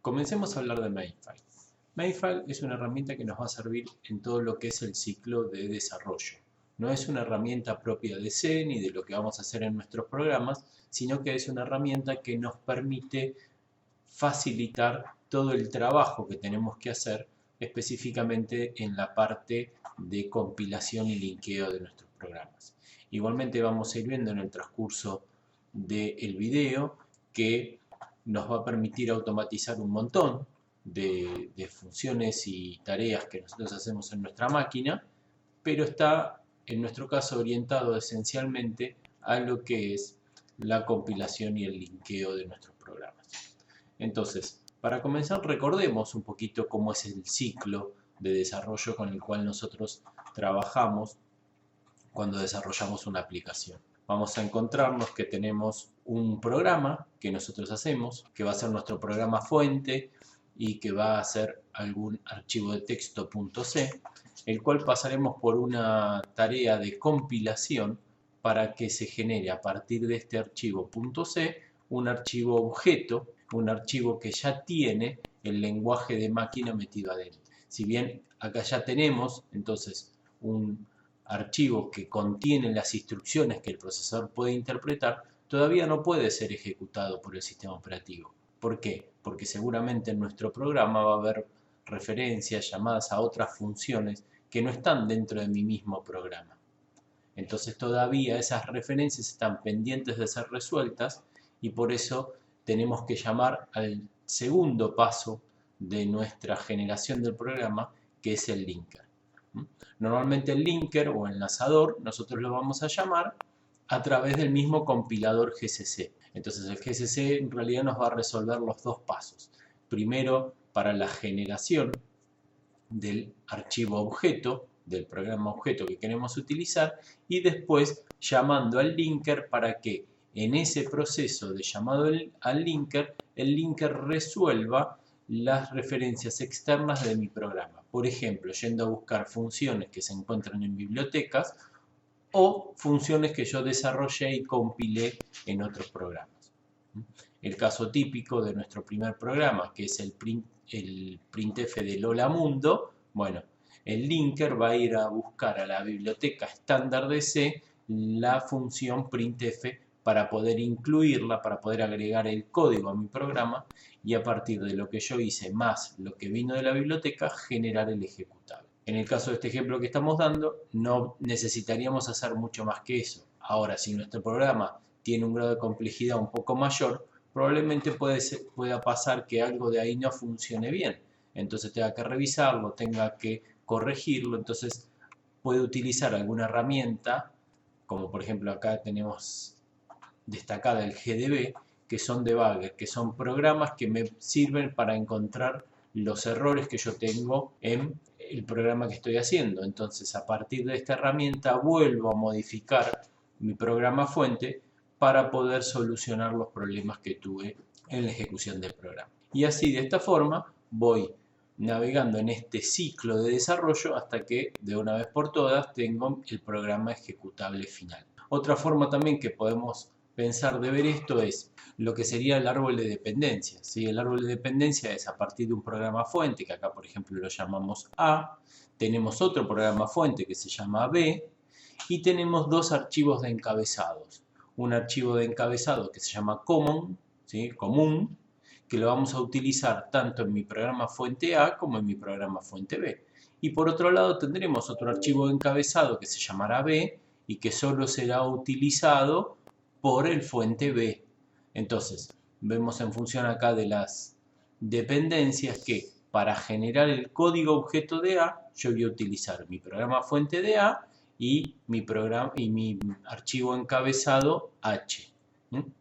Comencemos a hablar de Makefile. Makefile es una herramienta que nos va a servir en todo lo que es el ciclo de desarrollo. No es una herramienta propia de C ni de lo que vamos a hacer en nuestros programas, sino que es una herramienta que nos permite facilitar todo el trabajo que tenemos que hacer específicamente en la parte de compilación y linkeo de nuestros programas. Igualmente vamos a ir viendo en el transcurso del video que nos va a permitir automatizar un montón de funciones y tareas que nosotros hacemos en nuestra máquina, pero está en nuestro caso orientado esencialmente a lo que es la compilación y el linkeo de nuestros programas. Entonces, para comenzar, recordemos un poquito cómo es el ciclo de desarrollo con el cual nosotros trabajamos cuando desarrollamos una aplicación. Vamos a encontrarnos que tenemos un programa que nosotros hacemos, que va a ser nuestro programa fuente y que va a ser algún archivo de texto .c, el cual pasaremos por una tarea de compilación para que se genere a partir de este archivo .c un archivo objeto, un archivo que ya tiene el lenguaje de máquina metido adentro. Si bien acá ya tenemos entonces un archivo que contiene las instrucciones que el procesador puede interpretar, todavía no puede ser ejecutado por el sistema operativo. ¿Por qué? Porque seguramente en nuestro programa va a haber referencias, llamadas a otras funciones que no están dentro de mi mismo programa. Entonces todavía esas referencias están pendientes de ser resueltas y por eso tenemos que llamar al segundo paso de nuestra generación del programa, que es el linker. Normalmente el linker o enlazador nosotros lo vamos a llamar a través del mismo compilador GCC. Entonces el GCC en realidad nos va a resolver los dos pasos. Primero, para la generación del archivo objeto, del programa objeto que queremos utilizar, y después llamando al linker para que en ese proceso de llamado al linker, el linker resuelva las referencias externas de mi programa. Por ejemplo, yendo a buscar funciones que se encuentran en bibliotecas o funciones que yo desarrollé y compilé en otros programas. El caso típico de nuestro primer programa, que es el printf del Hola Mundo, bueno, el linker va a ir a buscar a la biblioteca estándar de C la función printf para poder incluirla, para poder agregar el código a mi programa y a partir de lo que yo hice más lo que vino de la biblioteca, generar el ejecutable. En el caso de este ejemplo que estamos dando, no necesitaríamos hacer mucho más que eso. Ahora, si nuestro programa tiene un grado de complejidad un poco mayor, probablemente pueda pasar que algo de ahí no funcione bien. Entonces tenga que revisarlo, tenga que corregirlo, entonces puede utilizar alguna herramienta, como por ejemplo acá tenemos destacada el GDB, que son debuggers, que son programas que me sirven para encontrar los errores que yo tengo en el programa que estoy haciendo. Entonces a partir de esta herramienta vuelvo a modificar mi programa fuente para poder solucionar los problemas que tuve en la ejecución del programa. Y así de esta forma voy navegando en este ciclo de desarrollo hasta que de una vez por todas tengo el programa ejecutable final. Otra forma también que podemos pensar de ver esto es lo que sería el árbol de dependencias. ¿Sí? El árbol de dependencia es a partir de un programa fuente, que acá por ejemplo lo llamamos A, tenemos otro programa fuente que se llama B, y tenemos dos archivos de encabezados. Un archivo de encabezado que se llama common, ¿sí? Común, que lo vamos a utilizar tanto en mi programa fuente A como en mi programa fuente B. Y por otro lado tendremos otro archivo de encabezado que se llamará B y que solo será utilizado por el fuente B. Entonces, vemos en función acá de las dependencias que para generar el código objeto de A, yo voy a utilizar mi programa fuente de A y mi archivo encabezado H.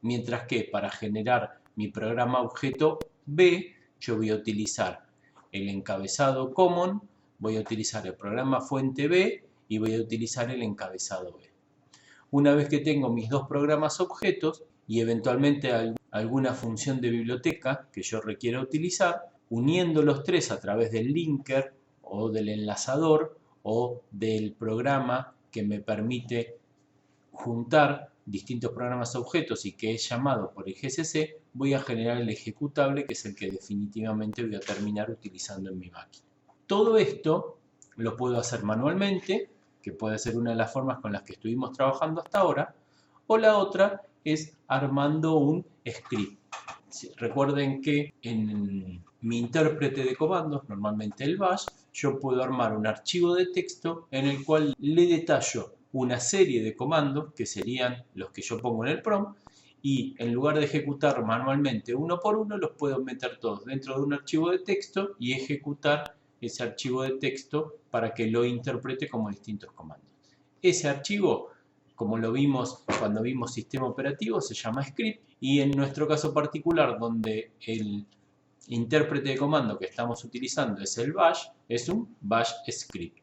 Mientras que para generar mi programa objeto B, yo voy a utilizar el encabezado common, voy a utilizar el programa fuente B y voy a utilizar el encabezado B. Una vez que tengo mis dos programas objetos y eventualmente alguna función de biblioteca que yo requiera utilizar, uniendo los tres a través del linker o del enlazador o del programa que me permite juntar distintos programas objetos y que es llamado por el GCC, voy a generar el ejecutable, que es el que definitivamente voy a terminar utilizando en mi máquina. Todo esto lo puedo hacer manualmente, que puede ser una de las formas con las que estuvimos trabajando hasta ahora, o la otra es armando un script. Recuerden que en mi intérprete de comandos, normalmente el bash, yo puedo armar un archivo de texto en el cual le detallo una serie de comandos que serían los que yo pongo en el prompt, y en lugar de ejecutar manualmente uno por uno, los puedo meter todos dentro de un archivo de texto y ejecutar ese archivo de texto para que lo interprete como distintos comandos. Ese archivo, como lo vimos cuando vimos sistema operativo, se llama script, y en nuestro caso particular, donde el intérprete de comando que estamos utilizando es el bash, es un bash script.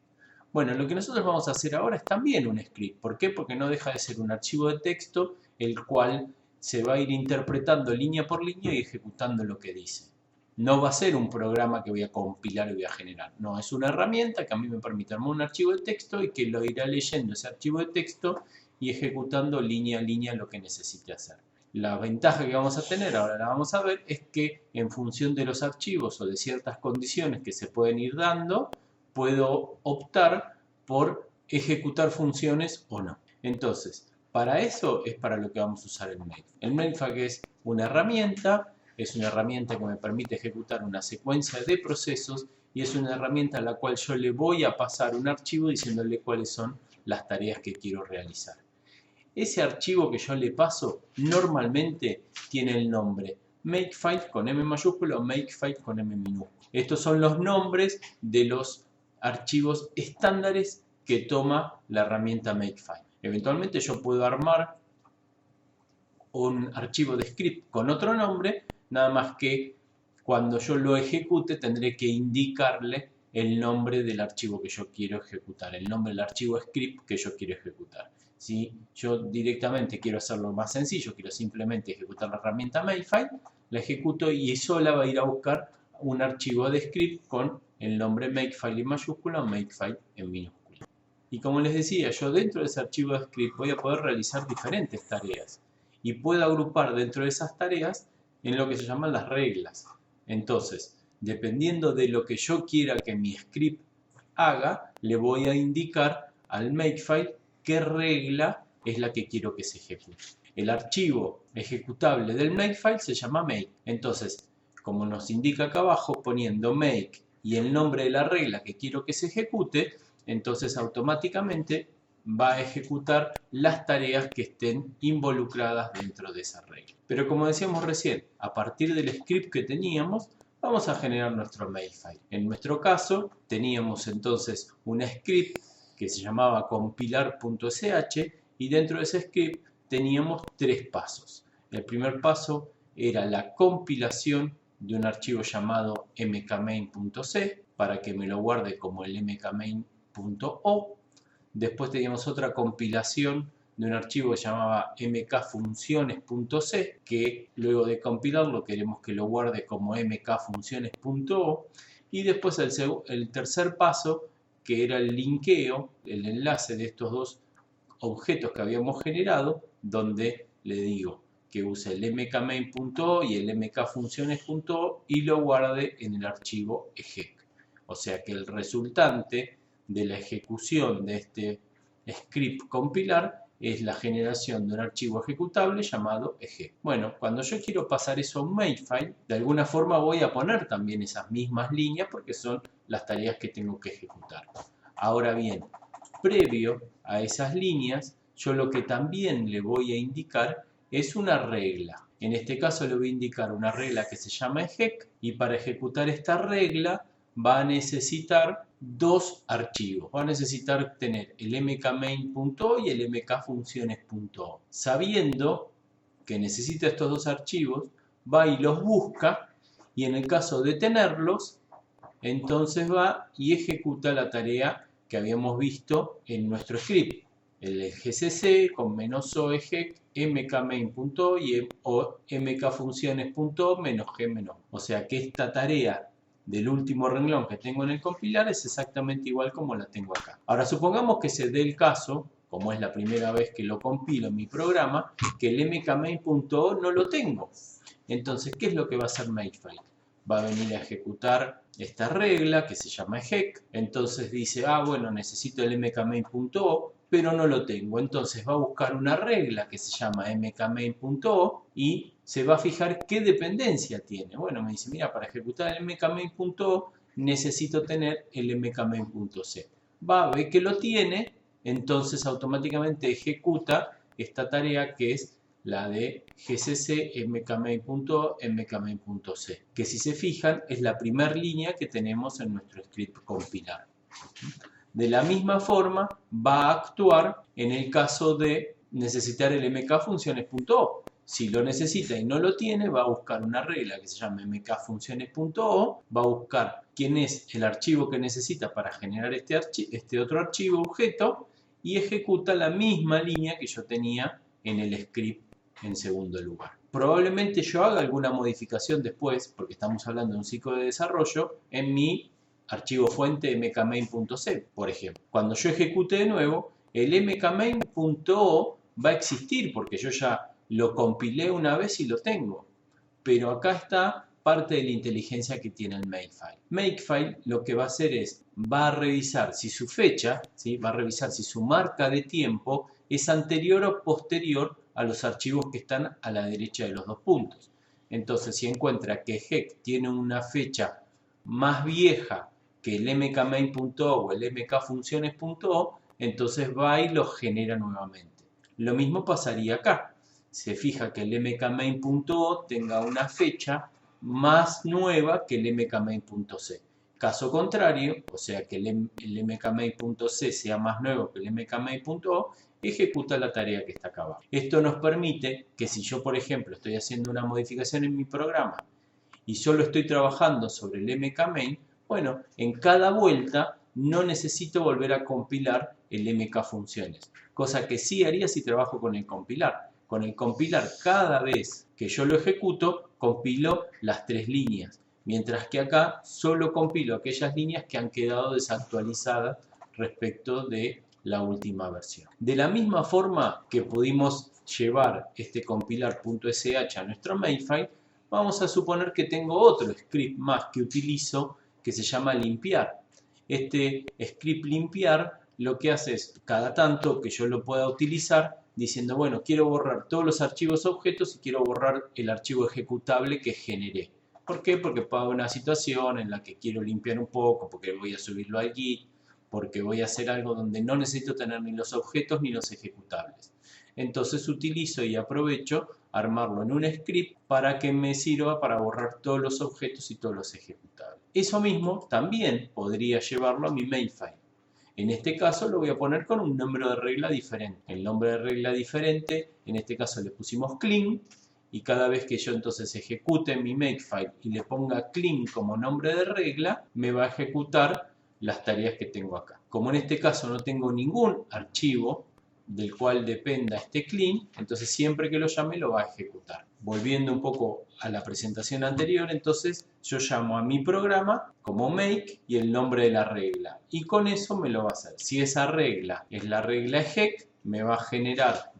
Bueno, lo que nosotros vamos a hacer ahora es también un script. ¿Por qué? Porque no deja de ser un archivo de texto el cual se va a ir interpretando línea por línea y ejecutando lo que dice. No va a ser un programa que voy a compilar y voy a generar. No, es una herramienta que a mí me permite armar un archivo de texto y que lo irá leyendo ese archivo de texto y ejecutando línea a línea lo que necesite hacer. La ventaja que vamos a tener, ahora la vamos a ver, es que en función de los archivos o de ciertas condiciones que se pueden ir dando, puedo optar por ejecutar funciones o no. Entonces, para eso es para lo que vamos a usar el Makefile. El Makefile es una herramienta que me permite ejecutar una secuencia de procesos y es una herramienta a la cual yo le voy a pasar un archivo diciéndole cuáles son las tareas que quiero realizar. Ese archivo que yo le paso normalmente tiene el nombre Makefile con M mayúscula o Makefile con M minúscula. Estos son los nombres de los archivos estándares que toma la herramienta Makefile. Eventualmente yo puedo armar un archivo de script con otro nombre, nada más que cuando yo lo ejecute tendré que indicarle el nombre del archivo que yo quiero ejecutar, el nombre del archivo script que yo quiero ejecutar. Si yo directamente quiero hacerlo más sencillo, quiero simplemente ejecutar la herramienta Makefile, la ejecuto y sola va a ir a buscar un archivo de script con el nombre Makefile en mayúscula o Makefile en minúscula. Y como les decía, yo dentro de ese archivo de script voy a poder realizar diferentes tareas y puedo agrupar dentro de esas tareas en lo que se llaman las reglas. Entonces, dependiendo de lo que yo quiera que mi script haga, le voy a indicar al Makefile qué regla es la que quiero que se ejecute. El archivo ejecutable del Makefile se llama make. Entonces, como nos indica acá abajo, poniendo make y el nombre de la regla que quiero que se ejecute, entonces automáticamente va a ejecutar las tareas que estén involucradas dentro de esa regla. Pero como decíamos recién, a partir del script que teníamos, vamos a generar nuestro Makefile. En nuestro caso, teníamos entonces un script que se llamaba compilar.sh y dentro de ese script teníamos tres pasos. El primer paso era la compilación de un archivo llamado mkmain.c para que me lo guarde como el mkmain.o. Después teníamos otra compilación de un archivo que se llamaba mkfunciones.c, que luego de compilarlo queremos que lo guarde como mkfunciones.o. Y después el tercer paso, que era el linkeo, el enlace de estos dos objetos que habíamos generado, donde le digo que use el mkmain.o y el mkfunciones.o y lo guarde en el archivo exec. O sea que el resultante de la ejecución de este script compilar es la generación de un archivo ejecutable llamado exec. Bueno, cuando yo quiero pasar eso a un Makefile, de alguna forma voy a poner también esas mismas líneas porque son las tareas que tengo que ejecutar. Ahora bien, previo a esas líneas, yo lo que también le voy a indicar es una regla. En este caso le voy a indicar una regla que se llama exec y para ejecutar esta regla va a necesitar dos archivos. Va a necesitar tener el mkmain.o y el mkfunciones.o. Sabiendo que necesita estos dos archivos, va y los busca y en el caso de tenerlos, entonces va y ejecuta la tarea que habíamos visto en nuestro script. El gcc con -o exec mkmain.o y mkfunciones.o -g-o. O sea que esta tarea del último renglón que tengo en el compilar es exactamente igual como la tengo acá. Ahora supongamos que se dé el caso como es la primera vez que lo compilo en mi programa, que el mkmain.o no lo tengo. Entonces, ¿qué es lo que va a hacer Makefile? Va a venir a ejecutar esta regla que se llama exec. Entonces dice, bueno, necesito el mkmain.o, pero no lo tengo. Entonces va a buscar una regla que se llama mkmain.o y se va a fijar qué dependencia tiene. Bueno, me dice, mira, para ejecutar el mkmain.o necesito tener el mkmain.c. Va a ver que lo tiene, entonces automáticamente ejecuta esta tarea que es la de gcc mkmain.o mkmain.c, que si se fijan es la primera línea que tenemos en nuestro script compilar. De la misma forma va a actuar en el caso de necesitar el mkfunciones.o. Si lo necesita y no lo tiene, va a buscar una regla que se llama mkfunciones.o, va a buscar quién es el archivo que necesita para generar este otro archivo objeto y ejecuta la misma línea que yo tenía en el script en segundo lugar. Probablemente yo haga alguna modificación después, porque estamos hablando de un ciclo de desarrollo, en mi archivo fuente mkmain.c, por ejemplo. Cuando yo ejecute de nuevo, el mkmain.o va a existir porque yo ya lo compilé una vez y lo tengo. Pero acá está parte de la inteligencia que tiene el Makefile. Makefile lo que va a hacer es, va a revisar si su fecha, ¿sí? Va a revisar si su marca de tiempo es anterior o posterior a los archivos que están a la derecha de los dos puntos. Entonces, si encuentra que HEC tiene una fecha más vieja que el mkmain.o o el mkfunciones.o, entonces va y lo genera nuevamente. Lo mismo pasaría acá. Se fija que el mkmain.o tenga una fecha más nueva que el mkmain.c. Caso contrario, o sea que el mkmain.c sea más nuevo que el mkmain.o, ejecuta la tarea que está acá abajo. Esto nos permite que si yo, por ejemplo, estoy haciendo una modificación en mi programa y solo estoy trabajando sobre el mkmain, bueno, en cada vuelta no necesito volver a compilar el mkfunciones, cosa que sí haría si trabajo con el compilar. Con el compilar, cada vez que yo lo ejecuto, compilo las tres líneas, mientras que acá solo compilo aquellas líneas que han quedado desactualizadas respecto de la última versión. De la misma forma que pudimos llevar este compilar.sh a nuestro Makefile, vamos a suponer que tengo otro script más que utilizo que se llama limpiar. Este script limpiar lo que hace es, cada tanto que yo lo pueda utilizar, diciendo, bueno, quiero borrar todos los archivos objetos y quiero borrar el archivo ejecutable que generé. ¿Por qué? Porque puedo haber una situación en la que quiero limpiar un poco, porque voy a subirlo al Git, porque voy a hacer algo donde no necesito tener ni los objetos ni los ejecutables. Entonces utilizo y aprovecho armarlo en un script para que me sirva para borrar todos los objetos y todos los ejecutables. Eso mismo también podría llevarlo a mi Makefile. En este caso lo voy a poner con un nombre de regla diferente. El nombre de regla diferente, en este caso le pusimos clean, y cada vez que yo entonces ejecute mi Makefile y le ponga clean como nombre de regla, me va a ejecutar las tareas que tengo acá. Como en este caso no tengo ningún archivo del cual dependa este clean, entonces siempre que lo llame lo va a ejecutar. Volviendo un poco a la presentación anterior, entonces yo llamo a mi programa como make y el nombre de la regla, y con eso me lo va a hacer. Si esa regla es la regla exec, me va a generar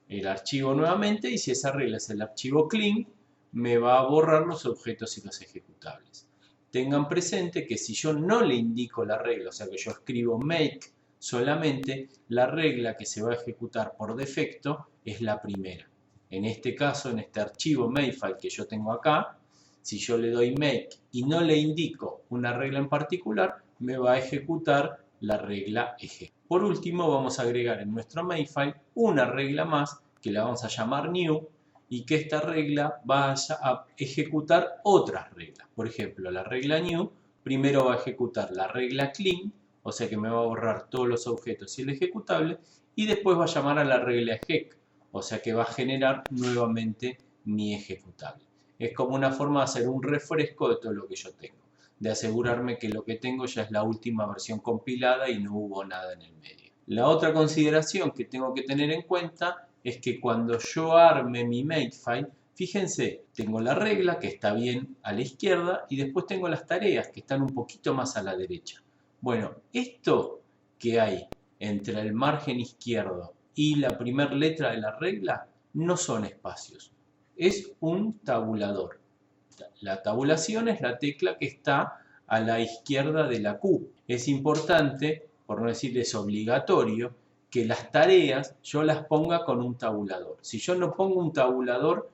el archivo nuevamente, y si esa regla es el archivo clean, me va a borrar los objetos y los ejecutables. Tengan presente que si yo no le indico la regla, o sea que yo escribo make solamente, la regla que se va a ejecutar por defecto es la primera. En este caso, en este archivo Makefile que yo tengo acá, si yo le doy make y no le indico una regla en particular, me va a ejecutar la regla eje. Por último, vamos a agregar en nuestro Makefile una regla más que la vamos a llamar new, y que esta regla vaya a ejecutar otras reglas. Por ejemplo, la regla new primero va a ejecutar la regla clean, o sea que me va a borrar todos los objetos y el ejecutable, y después va a llamar a la regla exec, o sea que va a generar nuevamente mi ejecutable. Es como una forma de hacer un refresco de todo lo que yo tengo, de asegurarme que lo que tengo ya es la última versión compilada y no hubo nada en el medio. La otra consideración que tengo que tener en cuenta es que cuando yo arme mi Makefile, fíjense, tengo la regla que está bien a la izquierda y después tengo las tareas que están un poquito más a la derecha. Bueno, esto que hay entre el margen izquierdo y la primera letra de la regla no son espacios, es un tabulador. La tabulación es la tecla que está a la izquierda de la Q. Es importante, por no decir es obligatorio, que las tareas yo las ponga con un tabulador. Si yo no pongo un tabulador,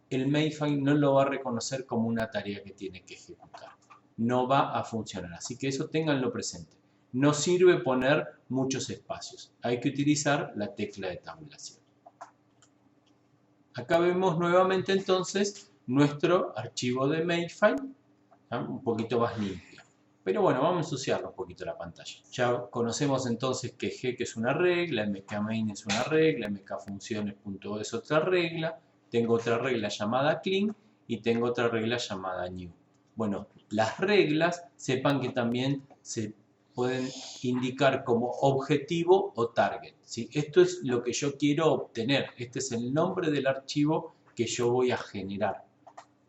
el Makefile no lo va a reconocer como una tarea que tiene que ejecutar. No va a funcionar, así que eso ténganlo presente. No sirve poner muchos espacios, hay que utilizar la tecla de tabulación. Acá vemos nuevamente entonces nuestro archivo de Makefile, un poquito más limpio. Pero bueno, vamos a ensuciarlo un poquito la pantalla. Ya conocemos entonces que G es una regla, mkmain es una regla, mkfuncciones.o es otra regla, tengo otra regla llamada clean y tengo otra regla llamada new. Bueno, las reglas sepan que también se pueden indicar como objetivo o target, ¿sí? Esto es lo que yo quiero obtener, este es el nombre del archivo que yo voy a generar.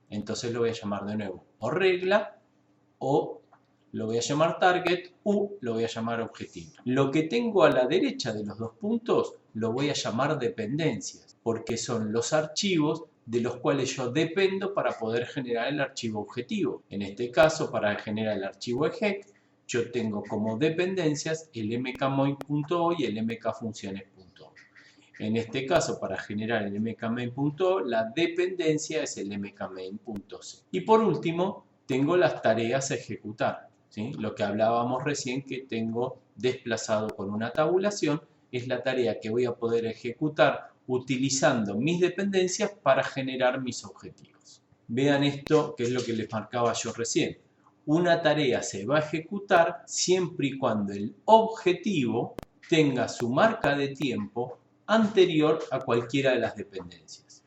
Entonces lo voy a llamar de nuevo o regla, o lo voy a llamar target, u lo voy a llamar objetivo. Lo que tengo a la derecha de los dos puntos lo voy a llamar dependencias, porque son los archivos de los cuales yo dependo para poder generar el archivo objetivo. En este caso, para generar el archivo exec, yo tengo como dependencias el mkmain.o y el mkfuncciones.o. En este caso, para generar el mkmain.o, la dependencia es el mkmain.c. Y por último, tengo las tareas a ejecutar, ¿sí? Lo que hablábamos recién que tengo desplazado con una tabulación es la tarea que voy a poder ejecutar utilizando mis dependencias para generar mis objetivos. Vean esto, que es lo que les marcaba yo recién. Una tarea se va a ejecutar siempre y cuando el objetivo tenga su marca de tiempo anterior a cualquiera de las dependencias.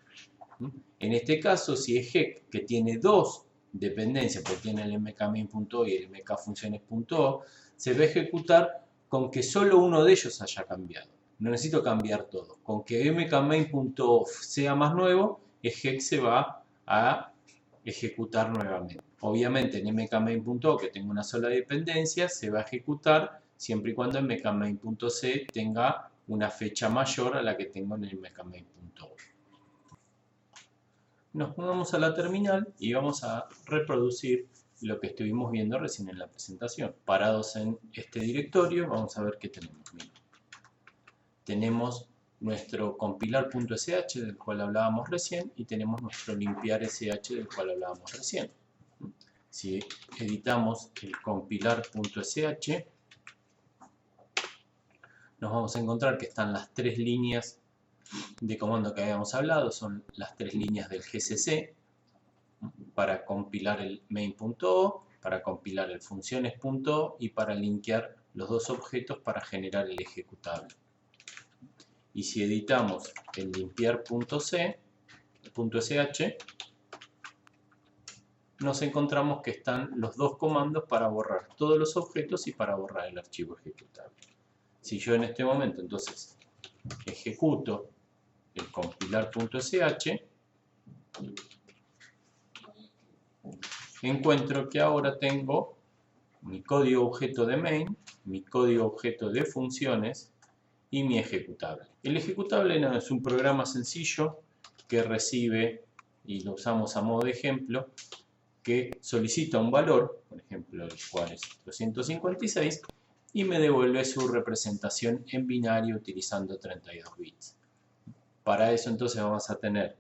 En este caso, si es GEC, que tiene dos dependencias, porque tiene el mkmain.o y el mkfuncciones.o, se va a ejecutar con que solo uno de ellos haya cambiado. No necesito cambiar todo. Con que mkmain.o sea más nuevo, GEC se va a ejecutar nuevamente. Obviamente en mkmain.o, que tenga una sola dependencia, se va a ejecutar siempre y cuando mkmain.c tenga una fecha mayor a la que tengo en el mkmain.o. Nos vamos a la terminal y vamos a reproducir lo que estuvimos viendo recién en la presentación. Parados en este directorio, vamos a ver qué tenemos. Miren. Tenemos nuestro compilar.sh del cual hablábamos recién y tenemos nuestro limpiar.sh del cual hablábamos recién. Si editamos el compilar.sh, nos vamos a encontrar que están las tres líneas de comando que habíamos hablado, son las tres líneas del GCC para compilar el main.o, para compilar el funciones.o y para linkear los dos objetos para generar el ejecutable. Y si editamos el limpiar.sh, nos encontramos que están los dos comandos para borrar todos los objetos y para borrar el archivo ejecutable. Si yo en este momento entonces ejecuto el compilar.sh, encuentro que ahora tengo mi código objeto de main, mi código objeto de funciones y mi ejecutable. El ejecutable no, es un programa sencillo que recibe, y lo usamos a modo de ejemplo, que solicita un valor, por ejemplo el cual es 256, y me devuelve su representación en binario utilizando 32 bits. Para eso entonces vamos a tener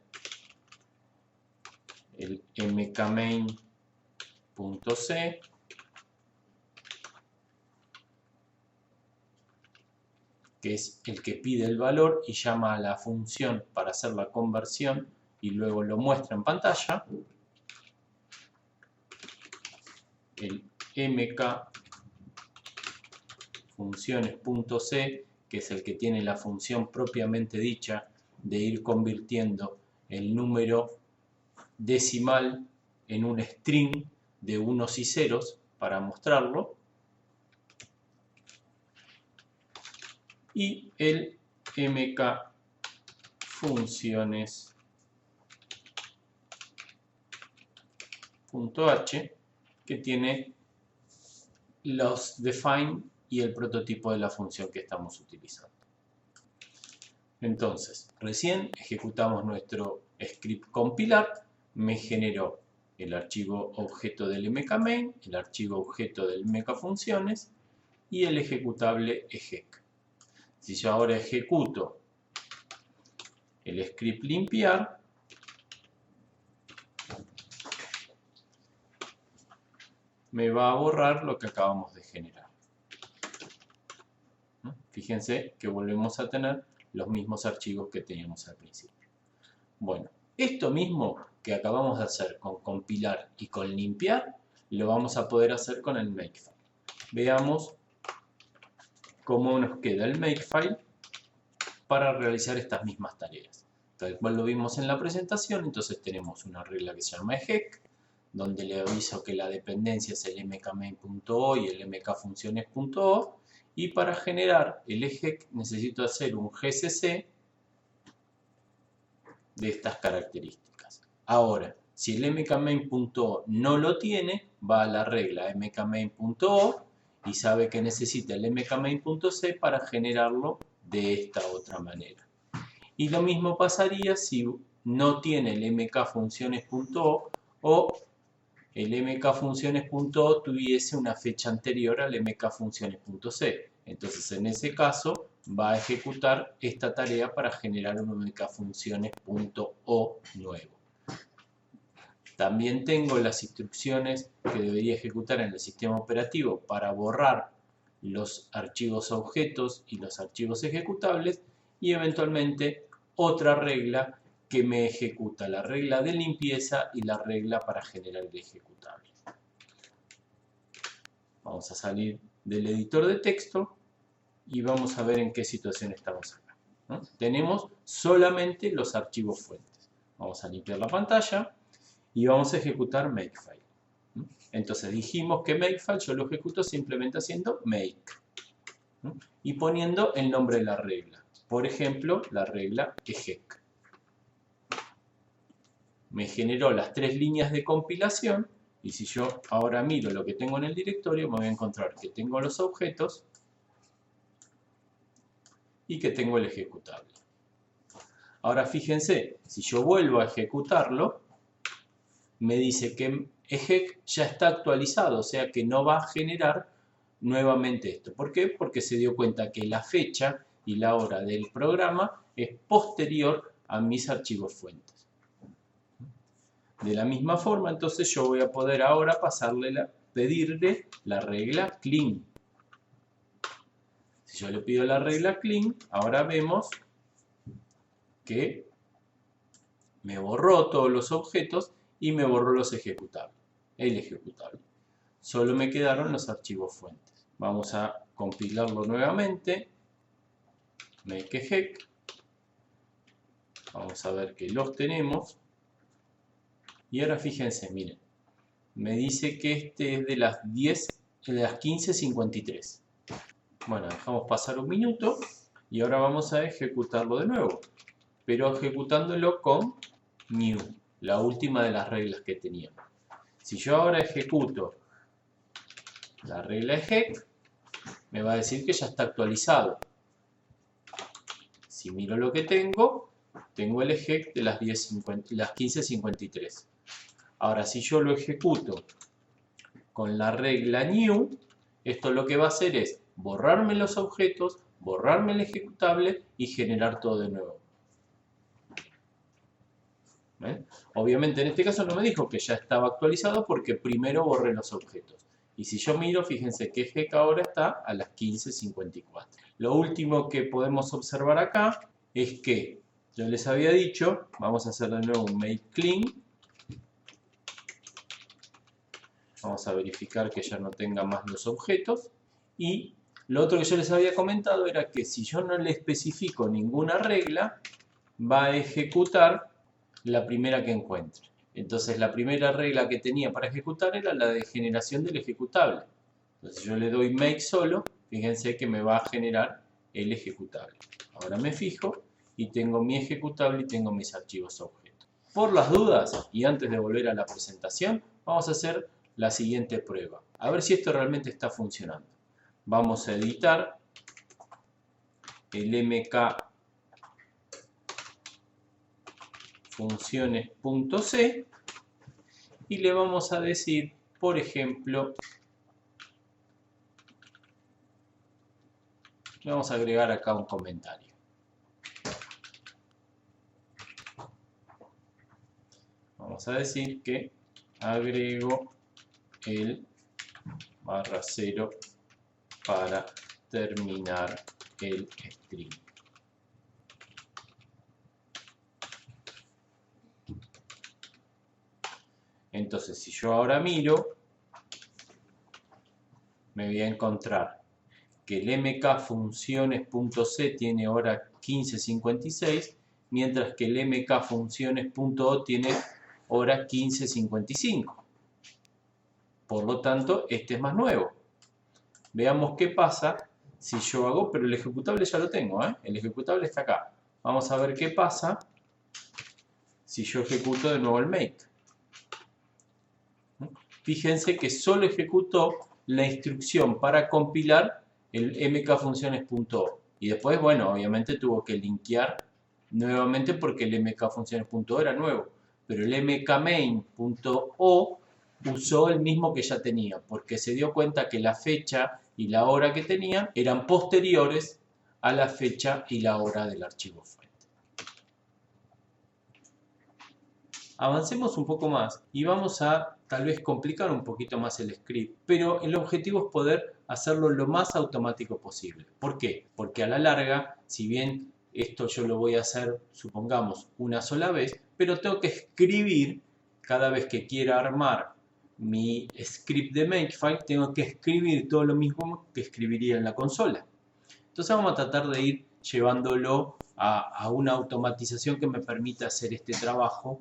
el mkmain.c, que es el que pide el valor y llama a la función para hacer la conversión y luego lo muestra en pantalla. El mkfuncciones.c, que es el que tiene la función propiamente dicha de ir convirtiendo el número decimal en un string de unos y ceros para mostrarlo. Y el mkfuncciones.h, que tiene los define y el prototipo de la función que estamos utilizando. Entonces, recién ejecutamos nuestro script compilar, me generó el archivo objeto del mkmain, el archivo objeto del mkfunciones y el ejecutable exec. Si yo ahora ejecuto el script limpiar, me va a borrar lo que acabamos de generar. Fíjense que volvemos a tener los mismos archivos que teníamos al principio. Bueno, esto mismo que acabamos de hacer con compilar y con limpiar, lo vamos a poder hacer con el makefile. Veamos cómo nos queda el makefile para realizar estas mismas tareas. Tal cual lo vimos en la presentación, entonces tenemos una regla que se llama exec, donde le aviso que la dependencia es el mkmain.o y el mkfunciones.o, y para generar el exec necesito hacer un gcc de estas características. Ahora, si el mkmain.o no lo tiene, va a la regla mkmain.o y sabe que necesita el mkmain.c para generarlo de esta otra manera. Y lo mismo pasaría si no tiene el mkfunciones.o o el mkfunciones.o tuviese una fecha anterior al mkfunciones.c. Entonces, en ese caso, va a ejecutar esta tarea para generar un mkfunciones.o nuevo. También tengo las instrucciones que debería ejecutar en el sistema operativo para borrar los archivos objetos y los archivos ejecutables, y eventualmente otra regla que me ejecuta la regla de limpieza y la regla para generar el ejecutable. Vamos a salir del editor de texto y vamos a ver en qué situación estamos acá, ¿no? Tenemos solamente los archivos fuentes. Vamos a limpiar la pantalla y vamos a ejecutar makefile. Entonces dijimos que makefile yo lo ejecuto simplemente haciendo make, ¿no? Y poniendo el nombre de la regla. Por ejemplo, la regla exec. Me generó las 3 líneas de compilación y si yo ahora miro lo que tengo en el directorio, me voy a encontrar que tengo los objetos y que tengo el ejecutable. Ahora fíjense, si yo vuelvo a ejecutarlo, me dice que exec ya está actualizado, o sea que no va a generar nuevamente esto. ¿Por qué? Porque se dio cuenta que la fecha y la hora del programa es posterior a mis archivos fuentes. De la misma forma, entonces yo voy a poder ahora pedirle la regla clean. Si yo le pido la regla clean, ahora vemos que me borró todos los objetos y me borró los ejecutables, el ejecutable. Solo me quedaron los archivos fuentes. Vamos a compilarlo nuevamente. Make exec. Vamos a ver que los tenemos. Y ahora fíjense, miren. Me dice que este es de las 15:53. Bueno, dejamos pasar un minuto y ahora vamos a ejecutarlo de nuevo. Pero ejecutándolo con new, la última de las reglas que teníamos. Si yo ahora ejecuto la regla exec, me va a decir que ya está actualizado. Si miro lo que tengo el exec de las 15:53. Ahora, si yo lo ejecuto con la regla new, esto lo que va a hacer es borrarme los objetos, borrarme el ejecutable y generar todo de nuevo. ¿Ven? Obviamente en este caso no me dijo que ya estaba actualizado porque primero borré los objetos. Y si yo miro, fíjense que exec ahora está a las 15:54. Lo último que podemos observar acá es que yo les había dicho, vamos a hacer de nuevo un make clean. Vamos a verificar que ya no tenga más los objetos. Y lo otro que yo les había comentado era que si yo no le especifico ninguna regla, va a ejecutar la primera que encuentre. Entonces la primera regla que tenía para ejecutar era la de generación del ejecutable. Entonces yo le doy make solo, fíjense que me va a generar el ejecutable. Ahora me fijo y tengo mi ejecutable y tengo mis archivos objetos. Por las dudas, y antes de volver a la presentación, vamos a hacer la siguiente prueba. A ver si esto realmente está funcionando. vamos a editar el mk funciones.c y le vamos a decir, por ejemplo, le vamos a agregar acá un comentario. Vamos a decir que agrego el /0 para terminar el string. Entonces, si yo ahora miro, me voy a encontrar que el mk funciones.c tiene hora 15:56, mientras que el mk funciones.o tiene hora 15:55. Por lo tanto, este es más nuevo. Veamos qué pasa si yo hago, pero el ejecutable ya lo tengo, ¿eh? El ejecutable está acá. Vamos a ver qué pasa si yo ejecuto de nuevo el make. Fíjense que solo ejecutó la instrucción para compilar el mkfunciones.o. Y después, bueno, obviamente tuvo que linkear nuevamente porque el mkfunciones.o era nuevo. Pero el mkmain.o usó el mismo que ya tenía, porque se dio cuenta que la fecha y la hora que tenía eran posteriores a la fecha y la hora del archivo fuente. Avancemos un poco más y vamos a tal vez complicar un poquito más el script, pero el objetivo es poder hacerlo lo más automático posible. ¿Por qué? Porque a la larga, si bien esto yo lo voy a hacer, supongamos, una sola vez, pero tengo que escribir cada vez que quiera armar mi script de Makefile, tengo que escribir todo lo mismo que escribiría en la consola. Entonces vamos a tratar de ir llevándolo a una automatización que me permita hacer este trabajo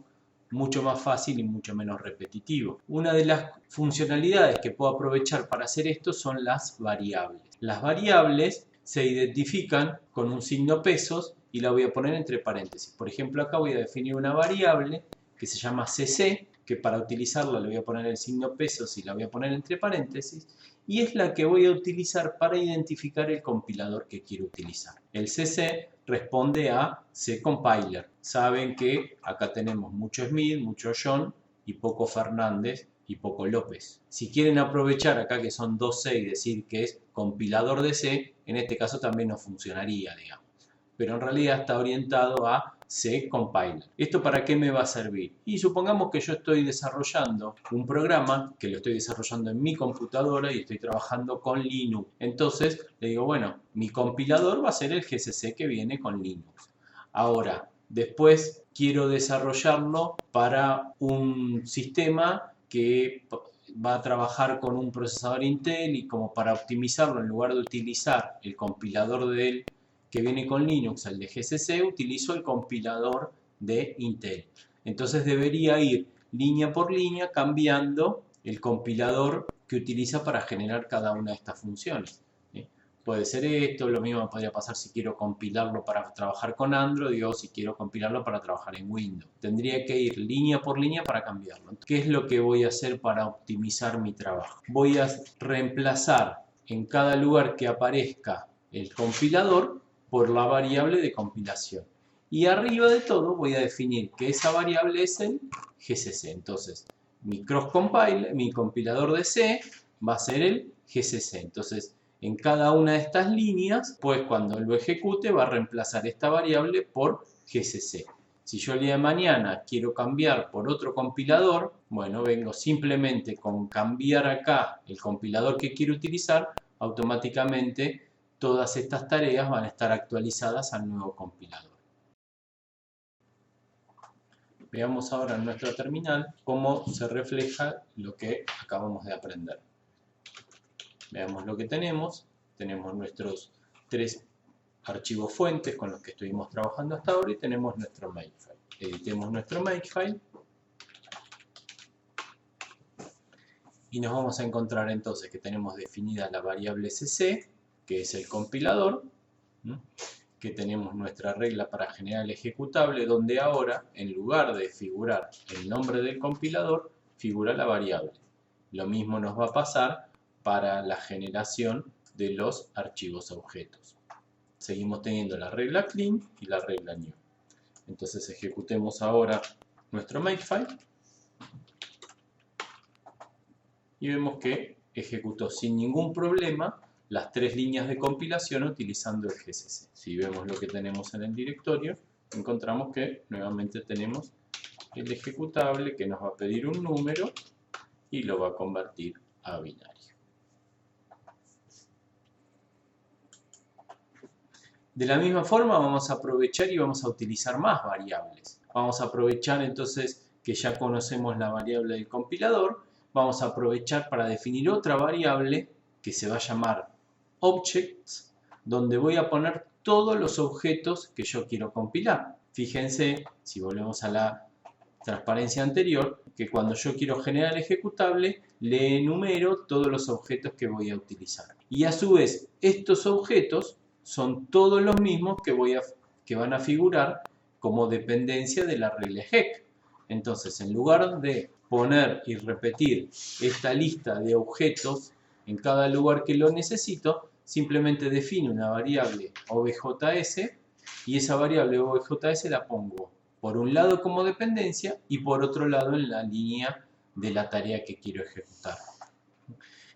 mucho más fácil y mucho menos repetitivo. Una de las funcionalidades que puedo aprovechar para hacer esto son las variables. Las variables se identifican con un signo pesos y la voy a poner entre paréntesis. Por ejemplo, acá voy a definir una variable que se llama cc, que para utilizarla le voy a poner el signo pesos y la voy a poner entre paréntesis, y es la que voy a utilizar para identificar el compilador que quiero utilizar. El cc responde a C-Compiler. Saben que acá tenemos mucho Smith, mucho John y poco Fernández y poco López. Si quieren aprovechar acá que son dos C y decir que es compilador de C, en este caso también no funcionaría, digamos. Pero en realidad está orientado a C-Compiler. ¿Esto para qué me va a servir? Y supongamos que yo estoy desarrollando un programa, que lo estoy desarrollando en mi computadora y estoy trabajando con Linux. Entonces le digo, bueno, mi compilador va a ser el GCC que viene con Linux. Ahora, después quiero desarrollarlo para un sistema que va a trabajar con un procesador Intel y como para optimizarlo, en lugar de utilizar el compilador del que viene con Linux, el de GCC, utilizo el compilador de Intel. Entonces debería ir línea por línea cambiando el compilador que utiliza para generar cada una de estas funciones. Puede ser esto, lo mismo me podría pasar si quiero compilarlo para trabajar con Android o si quiero compilarlo para trabajar en Windows. Tendría que ir línea por línea para cambiarlo. ¿Qué es lo que voy a hacer para optimizar mi trabajo? Voy a reemplazar en cada lugar que aparezca el compilador por la variable de compilación. Y arriba de todo voy a definir que esa variable es el GCC. Entonces, mi cross-compile, mi compilador de C va a ser el GCC. Entonces, en cada una de estas líneas, pues cuando lo ejecute va a reemplazar esta variable por GCC. Si yo el día de mañana quiero cambiar por otro compilador, bueno, vengo simplemente con cambiar acá el compilador que quiero utilizar, automáticamente todas estas tareas van a estar actualizadas al nuevo compilador. Veamos ahora en nuestra terminal cómo se refleja lo que acabamos de aprender. Veamos lo que tenemos. Tenemos nuestros 3 archivos fuentes con los que estuvimos trabajando hasta ahora y tenemos nuestro makefile. Editemos nuestro makefile y nos vamos a encontrar entonces que tenemos definida la variable cc, que es el compilador, que tenemos nuestra regla para generar el ejecutable, donde ahora, en lugar de figurar el nombre del compilador, figura la variable. Lo mismo nos va a pasar para la generación de los archivos objetos. Seguimos teniendo la regla clean y la regla new. Entonces ejecutemos ahora nuestro makefile y vemos que ejecutó sin ningún problema las 3 líneas de compilación utilizando el GCC. Si vemos lo que tenemos en el directorio, encontramos que nuevamente tenemos el ejecutable que nos va a pedir un número y lo va a convertir a binario. De la misma forma vamos a aprovechar y vamos a utilizar más variables. Vamos a aprovechar entonces que ya conocemos la variable del compilador. Vamos a aprovechar para definir otra variable que se va a llamar objects, donde voy a poner todos los objetos que yo quiero compilar. Fíjense, si volvemos a la transparencia anterior, que cuando yo quiero generar el ejecutable, le enumero todos los objetos que voy a utilizar. Y a su vez, estos objetos son todos los mismos que van a figurar como dependencia de la regla HEC. Entonces, en lugar de poner y repetir esta lista de objetos en cada lugar que lo necesito, simplemente defino una variable objs y esa variable objs la pongo por un lado como dependencia y por otro lado en la línea de la tarea que quiero ejecutar.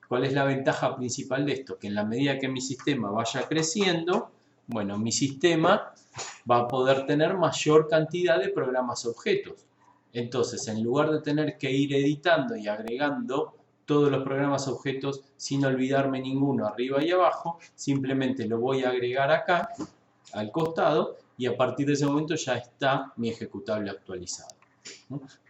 ¿Cuál es la ventaja principal de esto? Que en la medida que mi sistema vaya creciendo, bueno, mi sistema va a poder tener mayor cantidad de programas objetos. Entonces, en lugar de tener que ir editando y agregando todos los programas objetos sin olvidarme ninguno arriba y abajo, simplemente lo voy a agregar acá, al costado, y a partir de ese momento ya está mi ejecutable actualizado.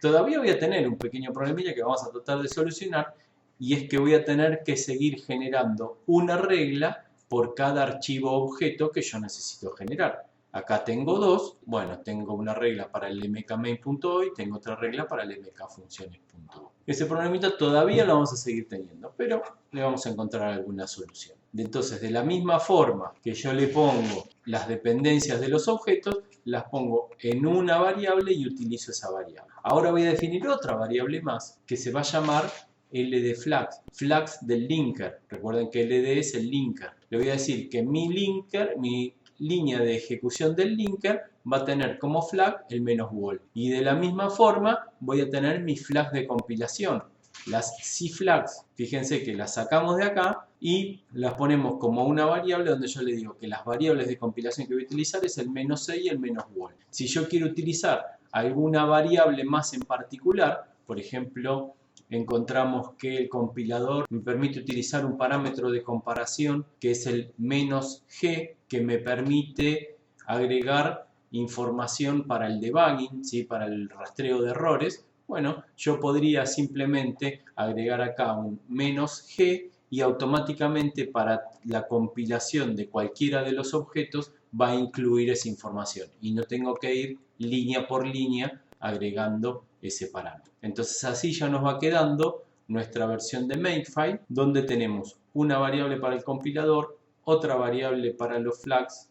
Todavía voy a tener un pequeño problemilla que vamos a tratar de solucionar, y es que voy a tener que seguir generando una regla por cada archivo objeto que yo necesito generar. Acá tengo dos, bueno, tengo una regla para el mkmain.o y tengo otra regla para el mkfuncciones.o. Ese problemita todavía lo vamos a seguir teniendo, pero le vamos a encontrar alguna solución. Entonces, de la misma forma que yo le pongo las dependencias de los objetos, las pongo en una variable y utilizo esa variable. Ahora voy a definir otra variable más que se va a llamar ldFlags, flags del linker. Recuerden que ld es el linker. Le voy a decir que mi linker, mi línea de ejecución del linker va a tener como flag el -wall. Y de la misma forma voy a tener mis flags de compilación. Las cflags, fíjense que las sacamos de acá y las ponemos como una variable donde yo le digo que las variables de compilación que voy a utilizar es el -c y el -wall. Si yo quiero utilizar alguna variable más en particular, por ejemplo, encontramos que el compilador me permite utilizar un parámetro de comparación que es el -g, que me permite agregar información para el debugging, ¿sí? Para el rastreo de errores. Bueno, yo podría simplemente agregar acá un -g y automáticamente para la compilación de cualquiera de los objetos va a incluir esa información y no tengo que ir línea por línea agregando ese parámetro. Entonces así ya nos va quedando nuestra versión de Makefile, donde tenemos una variable para el compilador, otra variable para los flags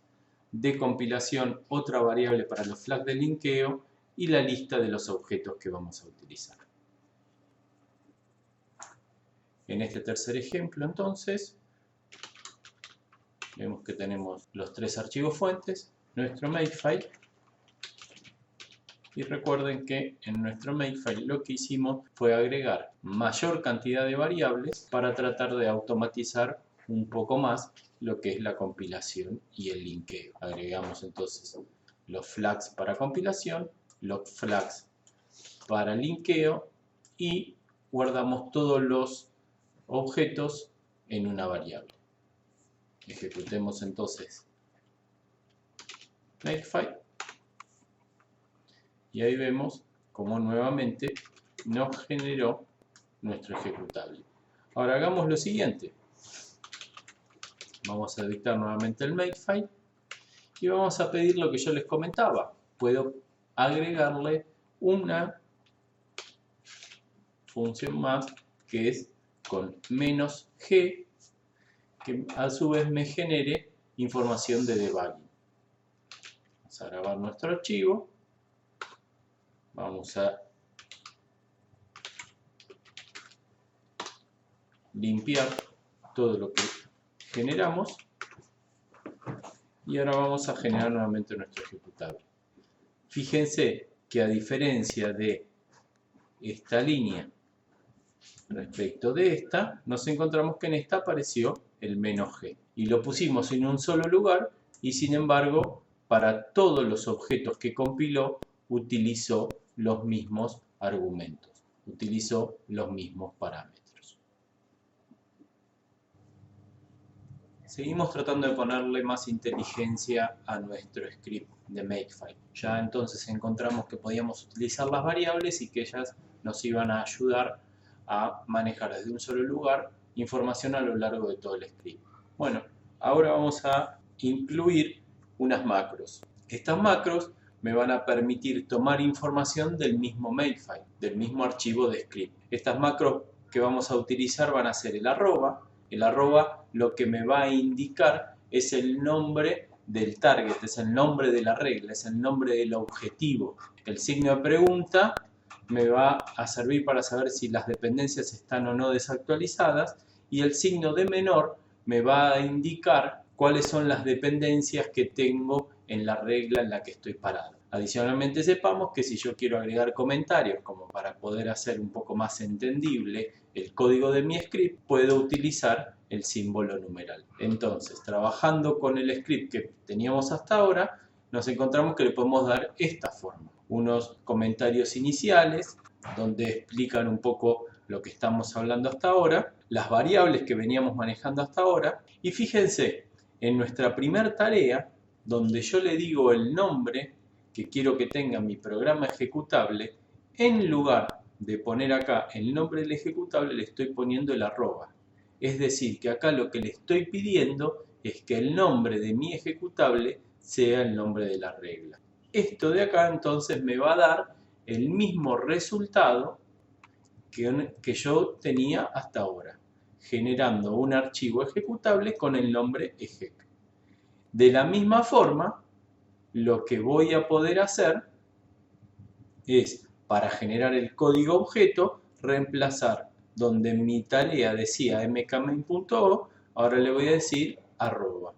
de compilación, otra variable para los flags de linkeo y la lista de los objetos que vamos a utilizar. En este tercer ejemplo, entonces, vemos que tenemos los 3 archivos fuentes, nuestro Makefile. Y recuerden que en nuestro Makefile lo que hicimos fue agregar mayor cantidad de variables para tratar de automatizar un poco más lo que es la compilación y el linkeo. Agregamos entonces los flags para compilación, los flags para linkeo y guardamos todos los objetos en una variable. Ejecutemos entonces Makefile. Y ahí vemos cómo nuevamente nos generó nuestro ejecutable. Ahora hagamos lo siguiente. Vamos a dictar nuevamente el Makefile y vamos a pedir lo que yo les comentaba. Puedo agregarle una función más que es con -g, que a su vez me genere información de debugging. Vamos a grabar nuestro archivo. Vamos a limpiar todo lo que generamos. Y ahora vamos a generar nuevamente nuestro ejecutable. Fíjense que a diferencia de esta línea respecto de esta, nos encontramos que en esta apareció el "-g". Y lo pusimos en un solo lugar y sin embargo, para todos los objetos que compiló, utilizó los mismos argumentos, utilizó los mismos parámetros. Seguimos tratando de ponerle más inteligencia a nuestro script de Makefile. Ya entonces encontramos que podíamos utilizar las variables y que ellas nos iban a ayudar a manejar desde un solo lugar información a lo largo de todo el script. Bueno, ahora vamos a incluir unas macros. Estas macros me van a permitir tomar información del mismo Makefile, del mismo archivo de script. Estas macros que vamos a utilizar van a ser el arroba. El arroba lo que me va a indicar es el nombre del target, es el nombre de la regla, es el nombre del objetivo. El signo de pregunta me va a servir para saber si las dependencias están o no desactualizadas, y el signo de menor me va a indicar cuáles son las dependencias que tengo en la regla en la que estoy parado. Adicionalmente sepamos que si yo quiero agregar comentarios como para poder hacer un poco más entendible el código de mi script, puedo utilizar el símbolo numeral. Entonces, trabajando con el script que teníamos hasta ahora, nos encontramos que le podemos dar esta forma. Unos comentarios iniciales donde explican un poco lo que estamos hablando hasta ahora, las variables que veníamos manejando hasta ahora, y fíjense, en nuestra primera tarea, donde yo le digo el nombre que quiero que tenga mi programa ejecutable, en lugar de poner acá el nombre del ejecutable, le estoy poniendo el arroba. Es decir, que acá lo que le estoy pidiendo es que el nombre de mi ejecutable sea el nombre de la regla. Esto de acá entonces me va a dar el mismo resultado que yo tenía hasta ahora, generando un archivo ejecutable con el nombre exec. De la misma forma, lo que voy a poder hacer es, para generar el código objeto, reemplazar donde mi tarea decía mkmain.o, ahora le voy a decir arroba.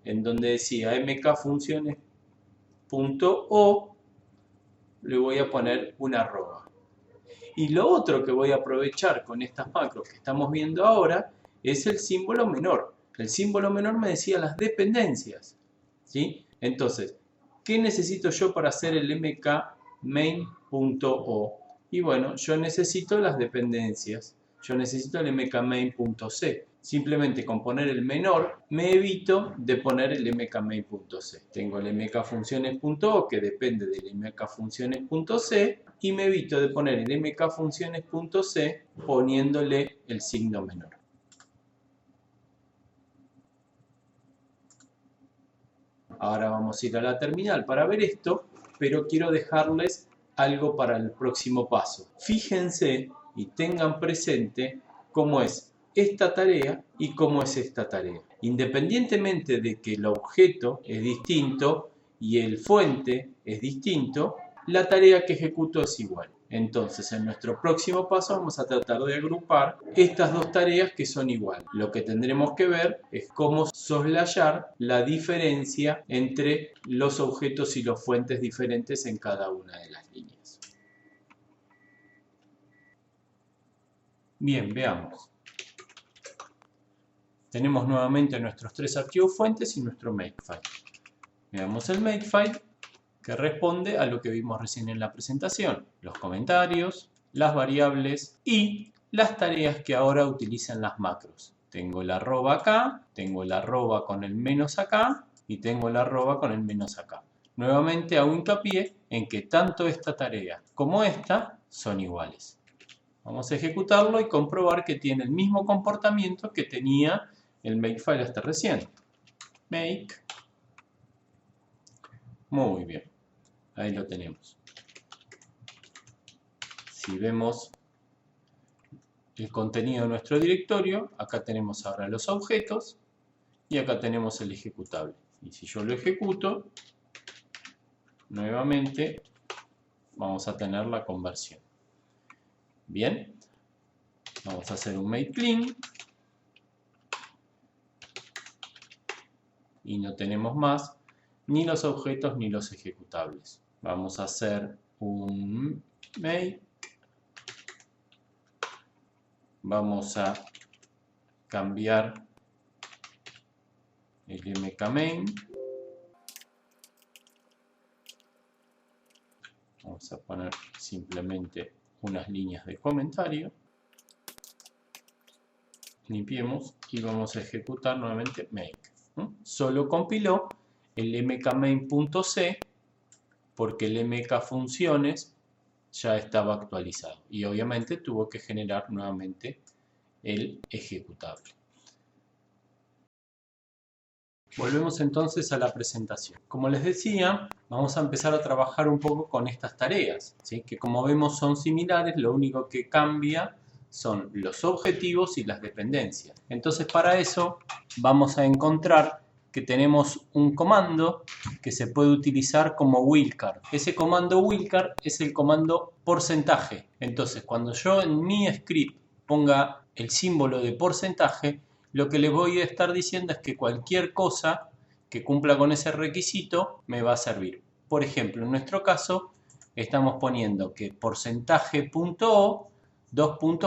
En donde decía mkfunciones.o, le voy a poner un arroba. Y lo otro que voy a aprovechar con estas macros que estamos viendo ahora es el símbolo menor. El símbolo menor me decía las dependencias, ¿sí? Entonces, ¿qué necesito yo para hacer el mkmain.o? Y bueno, yo necesito las dependencias. Yo necesito el mkmain.c. Simplemente con poner el menor me evito de poner el mkmain.c. Tengo el mkfunciones.o que depende del mkfunciones.c y me evito de poner el mkfunciones.c poniéndole el signo menor. Ahora vamos a ir a la terminal para ver esto, pero quiero dejarles algo para el próximo paso. Fíjense y tengan presente cómo es esta tarea y cómo es esta tarea. Independientemente de que el objeto es distinto y el fuente es distinto, la tarea que ejecuto es igual. Entonces, en nuestro próximo paso vamos a tratar de agrupar estas dos tareas que son iguales. Lo que tendremos que ver es cómo soslayar la diferencia entre los objetos y los fuentes diferentes en cada una de las líneas. Bien, veamos. Tenemos nuevamente nuestros tres archivos fuentes y nuestro Makefile. Veamos el Makefile, que responde a lo que vimos recién en la presentación: los comentarios, las variables y las tareas que ahora utilizan las macros. Tengo el arroba acá, tengo el arroba con el menos acá y tengo el arroba con el menos acá. Nuevamente hago hincapié en que tanto esta tarea como esta son iguales. Vamos a ejecutarlo y comprobar que tiene el mismo comportamiento que tenía el Makefile hasta recién. Make. Muy bien. Ahí lo tenemos. Si vemos el contenido de nuestro directorio, acá tenemos ahora los objetos y acá tenemos el ejecutable. Y si yo lo ejecuto, nuevamente vamos a tener la conversión. Bien, vamos a hacer un make clean. y no tenemos más ni los objetos ni los ejecutables. Vamos a hacer un make. Vamos a cambiar el mkmain. Vamos a poner simplemente unas líneas de comentario. Limpiemos y vamos a ejecutar nuevamente make. Solo compiló el mkmain.c porque el mkfunciones ya estaba actualizado y obviamente tuvo que generar nuevamente el ejecutable. Volvemos entonces a la presentación. Como les decía, vamos a empezar a trabajar un poco con estas tareas, ¿sí? Que como vemos son similares, lo único que cambia son los objetivos y las dependencias. Entonces para eso vamos a encontrar que tenemos un comando que se puede utilizar como wildcard. Ese comando wildcard es el comando porcentaje. Entonces cuando yo en mi script ponga el símbolo de porcentaje, lo que les voy a estar diciendo es que cualquier cosa que cumpla con ese requisito me va a servir. Por ejemplo, en nuestro caso estamos poniendo que porcentaje.o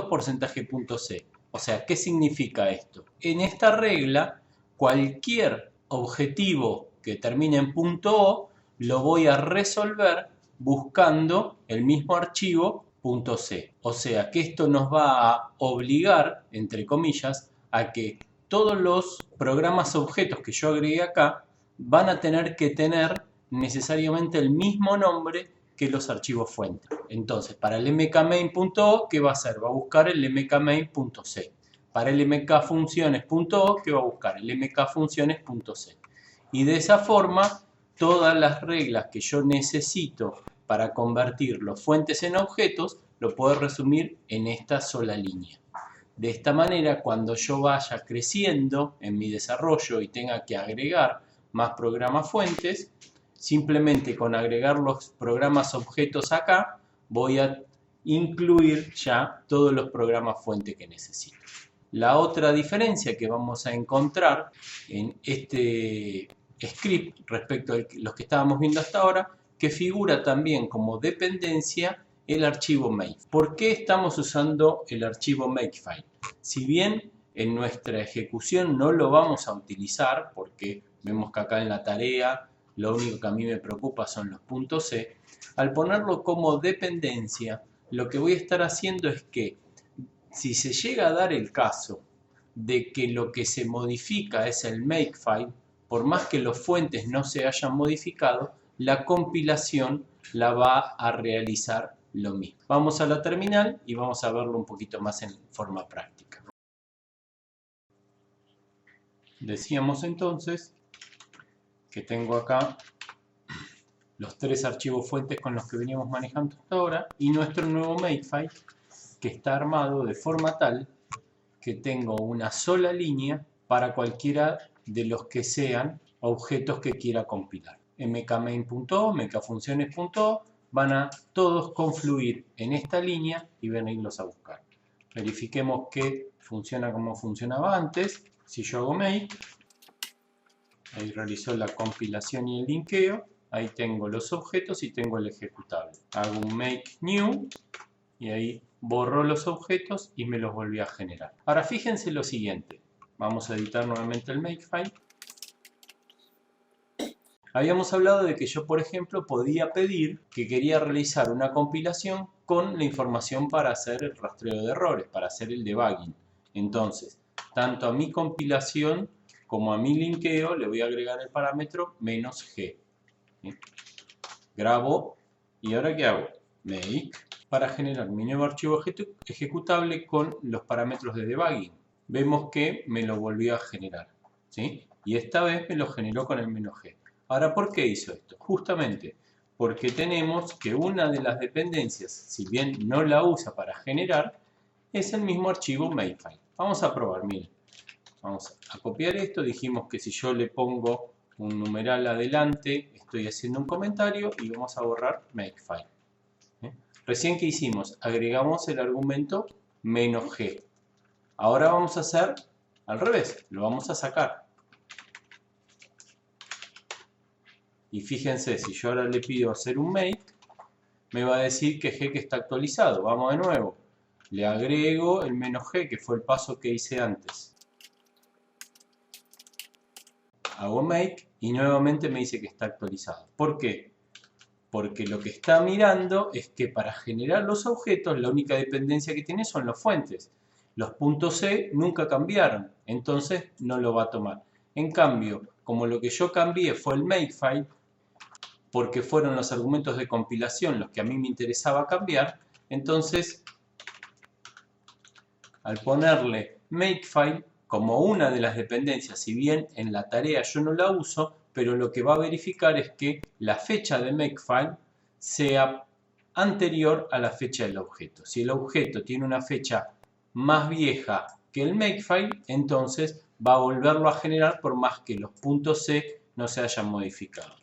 porcentaje.c. O sea, ¿qué significa esto? En esta regla, cualquier objetivo que termine en .o lo voy a resolver buscando el mismo archivo .c. O sea, que esto nos va a obligar, entre comillas, a que todos los programas objetos que yo agregué acá van a tener que tener necesariamente el mismo nombre que los archivos fuente. Entonces, para el mkmain.o, ¿qué va a hacer? Va a buscar el mkmain.c. Para el mkfunciones.o, ¿qué va a buscar? El mkfunciones.c. Y de esa forma, todas las reglas que yo necesito para convertir los fuentes en objetos, lo puedo resumir en esta sola línea. De esta manera, cuando yo vaya creciendo en mi desarrollo y tenga que agregar más programas fuentes, simplemente con agregar los programas objetos acá, voy a incluir ya todos los programas fuente que necesito. La otra diferencia que vamos a encontrar en este script respecto a los que estábamos viendo hasta ahora, que figura también como dependencia el archivo make. ¿Por qué estamos usando el archivo makefile? Si bien en nuestra ejecución no lo vamos a utilizar, porque vemos que acá en la tarea lo único que a mí me preocupa son los .c, al ponerlo como dependencia, lo que voy a estar haciendo es que si se llega a dar el caso de que lo que se modifica es el makefile, por más que los fuentes no se hayan modificado, la compilación la va a realizar lo mismo. Vamos a la terminal y vamos a verlo un poquito más en forma práctica. Decíamos entonces que tengo acá los tres archivos fuentes con los que veníamos manejando hasta ahora y nuestro nuevo makefile que está armado de forma tal que tengo una sola línea para cualquiera de los que sean objetos que quiera compilar. mkmain.o, mkfunciones.o van a todos confluir en esta línea y venirlos a buscar. Verifiquemos que funciona como funcionaba antes. Si yo hago make, ahí realizó la compilación y el linkeo. Ahí tengo los objetos y tengo el ejecutable. Hago un make new y ahí borro los objetos y me los volví a generar. Ahora fíjense lo siguiente. Vamos a editar nuevamente el makefile. Habíamos hablado de que yo, por ejemplo, podía pedir que quería realizar una compilación con la información para hacer el rastreo de errores, para hacer el debugging. Entonces, tanto a mi compilación como a mi linkeo le voy a agregar el parámetro "-g". ¿Sí? Grabo y ahora ¿qué hago? Make para generar mi nuevo archivo ejecutable con los parámetros de debugging. Vemos que me lo volvió a generar, ¿sí? Y esta vez me lo generó con el "-g". Ahora, ¿por qué hizo esto? Justamente porque tenemos que una de las dependencias, si bien no la usa para generar, es el mismo archivo makefile. Vamos a probar, miren. Vamos a copiar esto. Dijimos que si yo le pongo un numeral adelante, estoy haciendo un comentario y vamos a borrar makefile. Recién que hicimos, agregamos el argumento "-g". Ahora vamos a hacer al revés, lo vamos a sacar. Y fíjense, si yo ahora le pido hacer un make, me va a decir que G que está actualizado. Vamos de nuevo. Le agrego el "-g", que fue el paso que hice antes. Hago make y nuevamente me dice que está actualizado. ¿Por qué? Porque lo que está mirando es que para generar los objetos, la única dependencia que tiene son las fuentes. Los puntos C nunca cambiaron, entonces no lo va a tomar. En cambio, como lo que yo cambié fue el makefile, porque fueron los argumentos de compilación los que a mí me interesaba cambiar, entonces al ponerle makefile como una de las dependencias, si bien en la tarea yo no la uso, pero lo que va a verificar es que la fecha de makefile sea anterior a la fecha del objeto. Si el objeto tiene una fecha más vieja que el makefile, entonces va a volverlo a generar por más que los puntos C no se hayan modificado.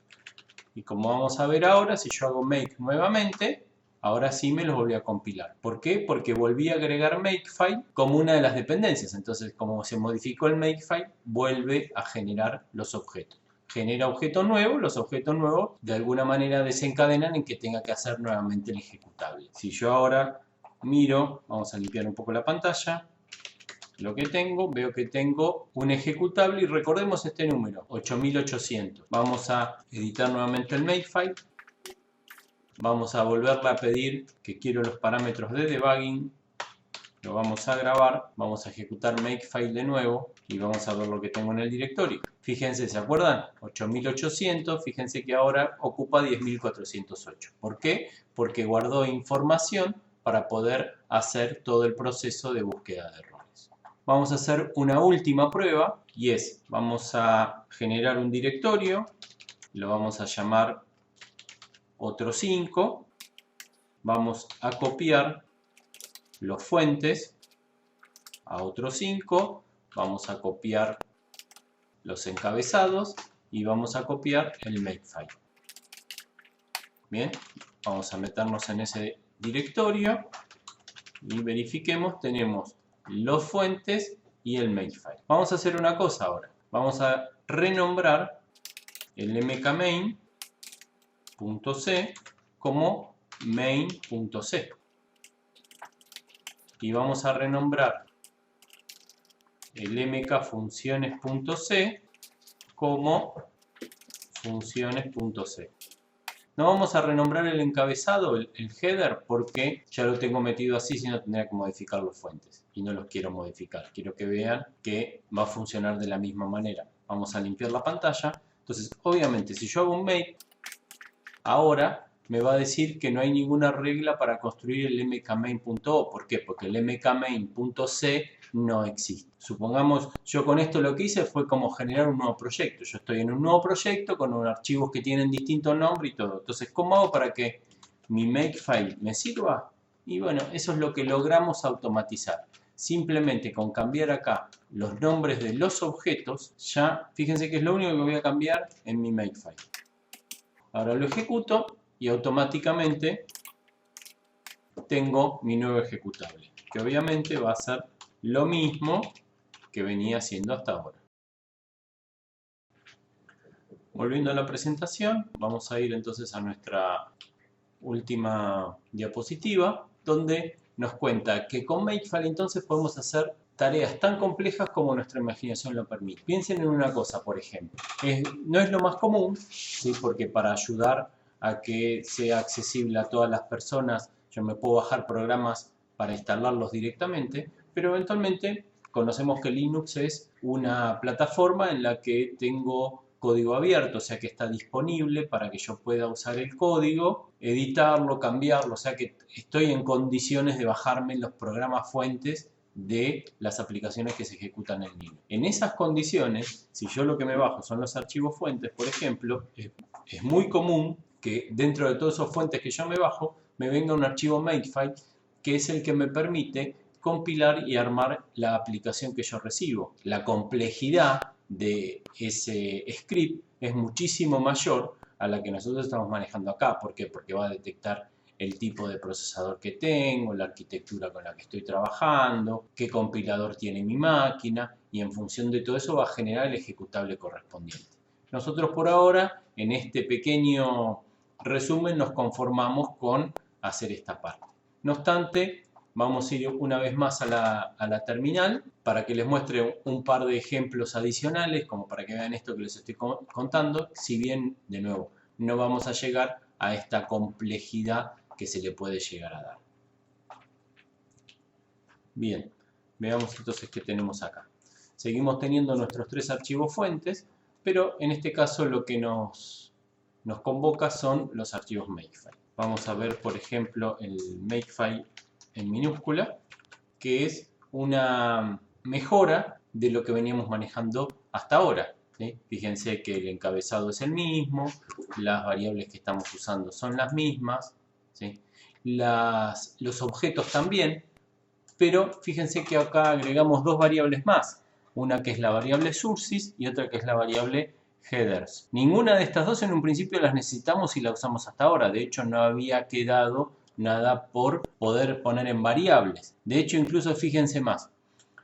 Y como vamos a ver ahora, si yo hago make nuevamente, ahora sí me los volví a compilar. ¿Por qué? Porque volví a agregar makefile como una de las dependencias. Entonces, como se modificó el makefile, vuelve a generar los objetos. Genera objetos nuevos, los objetos nuevos de alguna manera desencadenan en que tenga que hacer nuevamente el ejecutable. Si yo ahora miro, vamos a limpiar un poco la pantalla, lo que tengo, veo que tengo un ejecutable y recordemos este número, 8800. Vamos a editar nuevamente el makefile. Vamos a volverle a pedir que quiero los parámetros de debugging. Lo vamos a grabar, vamos a ejecutar makefile de nuevo y vamos a ver lo que tengo en el directorio. Fíjense, ¿se acuerdan? 8800, fíjense que ahora ocupa 10408. ¿Por qué? Porque guardó información para poder hacer todo el proceso de búsqueda de errores. Vamos a hacer una última prueba y es, vamos a generar un directorio, lo vamos a llamar otro 5, vamos a copiar los fuentes a otro 5, vamos a copiar los encabezados y vamos a copiar el makefile. Bien, vamos a meternos en ese directorio y verifiquemos, tenemos los fuentes y el makefile. Vamos a hacer una cosa ahora, vamos a renombrar el mkmain.c como main.c y vamos a renombrar el mkfunciones.c como funciones.c. No vamos a renombrar el encabezado, el header, porque ya lo tengo metido así, si no tendría que modificar las fuentes. Y no los quiero modificar. Quiero que vean que va a funcionar de la misma manera. Vamos a limpiar la pantalla. Entonces, obviamente, si yo hago un make, ahora me va a decir que no hay ninguna regla para construir el mkmain.o. ¿Por qué? Porque el mkmain.c no existe. Supongamos, yo con esto lo que hice fue como generar un nuevo proyecto. Yo estoy en un nuevo proyecto con unos archivos que tienen distintos nombres y todo. Entonces, ¿cómo hago para que mi makefile me sirva? Y bueno, eso es lo que logramos automatizar. Simplemente con cambiar acá los nombres de los objetos, ya fíjense que es lo único que voy a cambiar en mi makefile. Ahora lo ejecuto y automáticamente tengo mi nuevo ejecutable, que obviamente va a ser lo mismo que venía haciendo hasta ahora. Volviendo a la presentación, vamos a ir entonces a nuestra última diapositiva, donde nos cuenta que con makefile entonces podemos hacer tareas tan complejas como nuestra imaginación lo permite. Piensen en una cosa, por ejemplo. No es lo más común, ¿sí? Porque para ayudar a que sea accesible a todas las personas, yo me puedo bajar programas para instalarlos directamente, pero eventualmente conocemos que Linux es una plataforma en la que tengo código abierto, o sea que está disponible para que yo pueda usar el código, editarlo, cambiarlo, o sea que estoy en condiciones de bajarme los programas fuentes de las aplicaciones que se ejecutan en Linux. En esas condiciones, si yo lo que me bajo son los archivos fuentes, por ejemplo, es muy común que dentro de todas esas fuentes que yo me bajo, me venga un archivo makefile que es el que me permite compilar y armar la aplicación que yo recibo. La complejidad de ese script es muchísimo mayor a la que nosotros estamos manejando acá. ¿Por qué? Porque va a detectar el tipo de procesador que tengo, la arquitectura con la que estoy trabajando, qué compilador tiene mi máquina y en función de todo eso va a generar el ejecutable correspondiente. Nosotros por ahora, en este pequeño resumen, nos conformamos con hacer esta parte. No obstante, vamos a ir una vez más a la terminal para que les muestre un par de ejemplos adicionales, como para que vean esto que les estoy contando, si bien, de nuevo, no vamos a llegar a esta complejidad que se le puede llegar a dar. Bien, veamos entonces qué tenemos acá. Seguimos teniendo nuestros 3 archivos fuentes, pero en este caso lo que nos convoca son los archivos Makefile. Vamos a ver, por ejemplo, el Makefile en minúscula, que es una mejora de lo que veníamos manejando hasta ahora, ¿sí? Fíjense que el encabezado es el mismo, las variables que estamos usando son las mismas, ¿sí? Los objetos también, pero fíjense que acá agregamos 2 variables más, una que es la variable sources y otra que es la variable headers. Ninguna de estas dos en un principio las necesitamos y la usamos hasta ahora, de hecho no había quedado nada por poder poner en variables. De hecho, incluso fíjense más,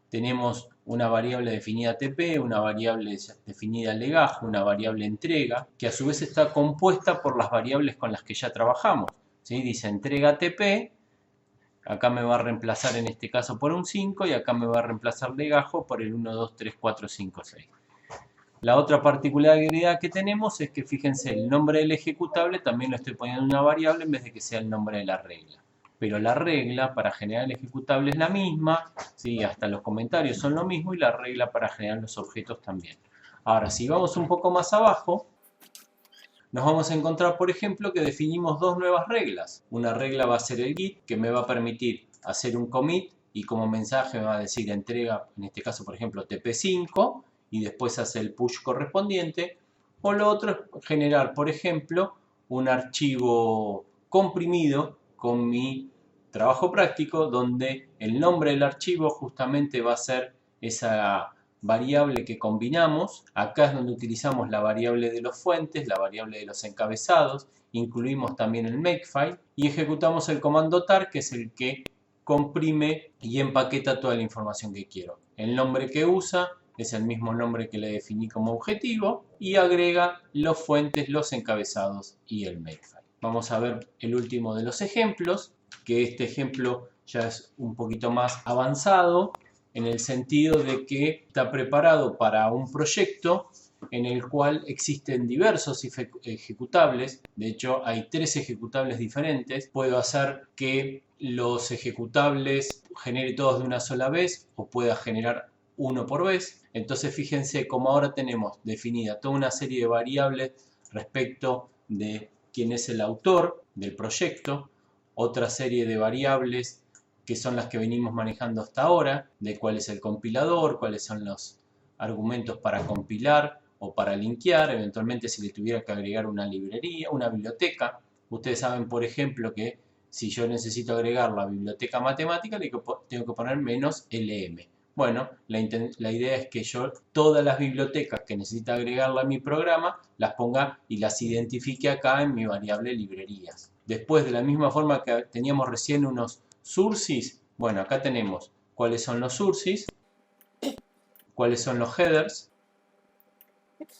tenemos una variable definida TP, una variable definida legajo, una variable entrega, que a su vez está compuesta por las variables con las que ya trabajamos, ¿sí? Dice entrega TP, acá me va a reemplazar en este caso por un 5 y acá me va a reemplazar legajo por el 1, 2, 3, 4, 5, 6. La otra particularidad que tenemos es que fíjense, el nombre del ejecutable también lo estoy poniendo en una variable en vez de que sea el nombre de la regla. Pero la regla para generar el ejecutable es la misma, ¿sí? Hasta los comentarios son lo mismo y la regla para generar los objetos también. Ahora, si vamos un poco más abajo, nos vamos a encontrar, por ejemplo, que definimos 2 nuevas reglas. Una regla va a ser el git, que me va a permitir hacer un commit y como mensaje me va a decir entrega, en este caso, por ejemplo, TP5, y después hace el push correspondiente. O lo otro es generar, por ejemplo, un archivo comprimido con mi trabajo práctico, donde el nombre del archivo justamente va a ser esa variable que combinamos. Acá es donde utilizamos la variable de los fuentes, la variable de los encabezados, incluimos también el makefile y ejecutamos el comando tar, que es el que comprime y empaqueta toda la información que quiero. El nombre que usa es el mismo nombre que le definí como objetivo y agrega los fuentes, los encabezados y el makefile. Vamos a ver el último de los ejemplos, que este ejemplo ya es un poquito más avanzado en el sentido de que está preparado para un proyecto en el cual existen diversos ejecutables. De hecho, hay 3 ejecutables diferentes. Puedo hacer que los ejecutables genere todos de una sola vez o pueda generar uno por vez. Entonces fíjense cómo ahora tenemos definida toda una serie de variables respecto de quién es el autor del proyecto, otra serie de variables que son las que venimos manejando hasta ahora, de cuál es el compilador, cuáles son los argumentos para compilar o para linkear, eventualmente si le tuviera que agregar una librería, una biblioteca. Ustedes saben, por ejemplo, que si yo necesito agregar la biblioteca matemática, tengo que poner menos LM. Bueno, la idea es que yo todas las bibliotecas que necesita agregarla a mi programa, las ponga y las identifique acá en mi variable librerías. Después, de la misma forma que teníamos recién unos sources, bueno, acá tenemos cuáles son los sources, cuáles son los headers,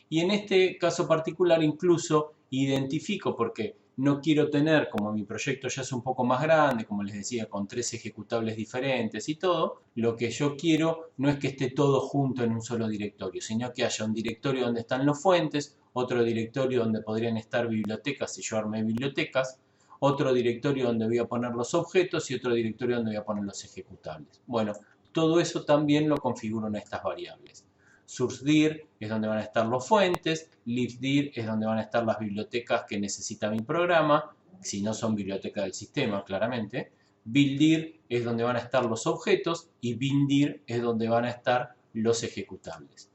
y en este caso particular incluso identifico, porque no quiero tener, como mi proyecto ya es un poco más grande, como les decía, con 3 ejecutables diferentes y todo, lo que yo quiero no es que esté todo junto en un solo directorio, sino que haya un directorio donde están los fuentes, otro directorio donde podrían estar bibliotecas si yo armé bibliotecas, otro directorio donde voy a poner los objetos y otro directorio donde voy a poner los ejecutables. Bueno, todo eso también lo configuro en estas variables. SourceDir es donde van a estar los fuentes, LibDir es donde van a estar las bibliotecas que necesita mi programa, si no son bibliotecas del sistema, claramente. BuildDir es donde van a estar los objetos y BinDir es donde van a estar los ejecutables.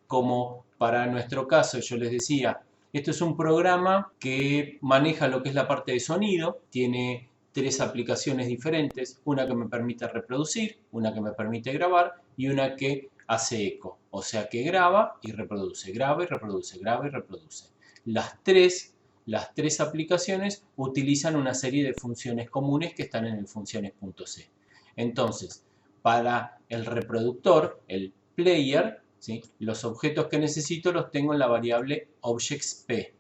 Como para nuestro caso, yo les decía, esto es un programa que maneja lo que es la parte de sonido, tiene 3 aplicaciones diferentes, una que me permite reproducir, una que me permite grabar y una que hace eco, o sea que graba y reproduce, graba y reproduce, graba y reproduce. Las tres aplicaciones utilizan una serie de funciones comunes que están en el funciones.c. Entonces, para el reproductor, el player, ¿sí? Los objetos que necesito los tengo en la variable objects_p.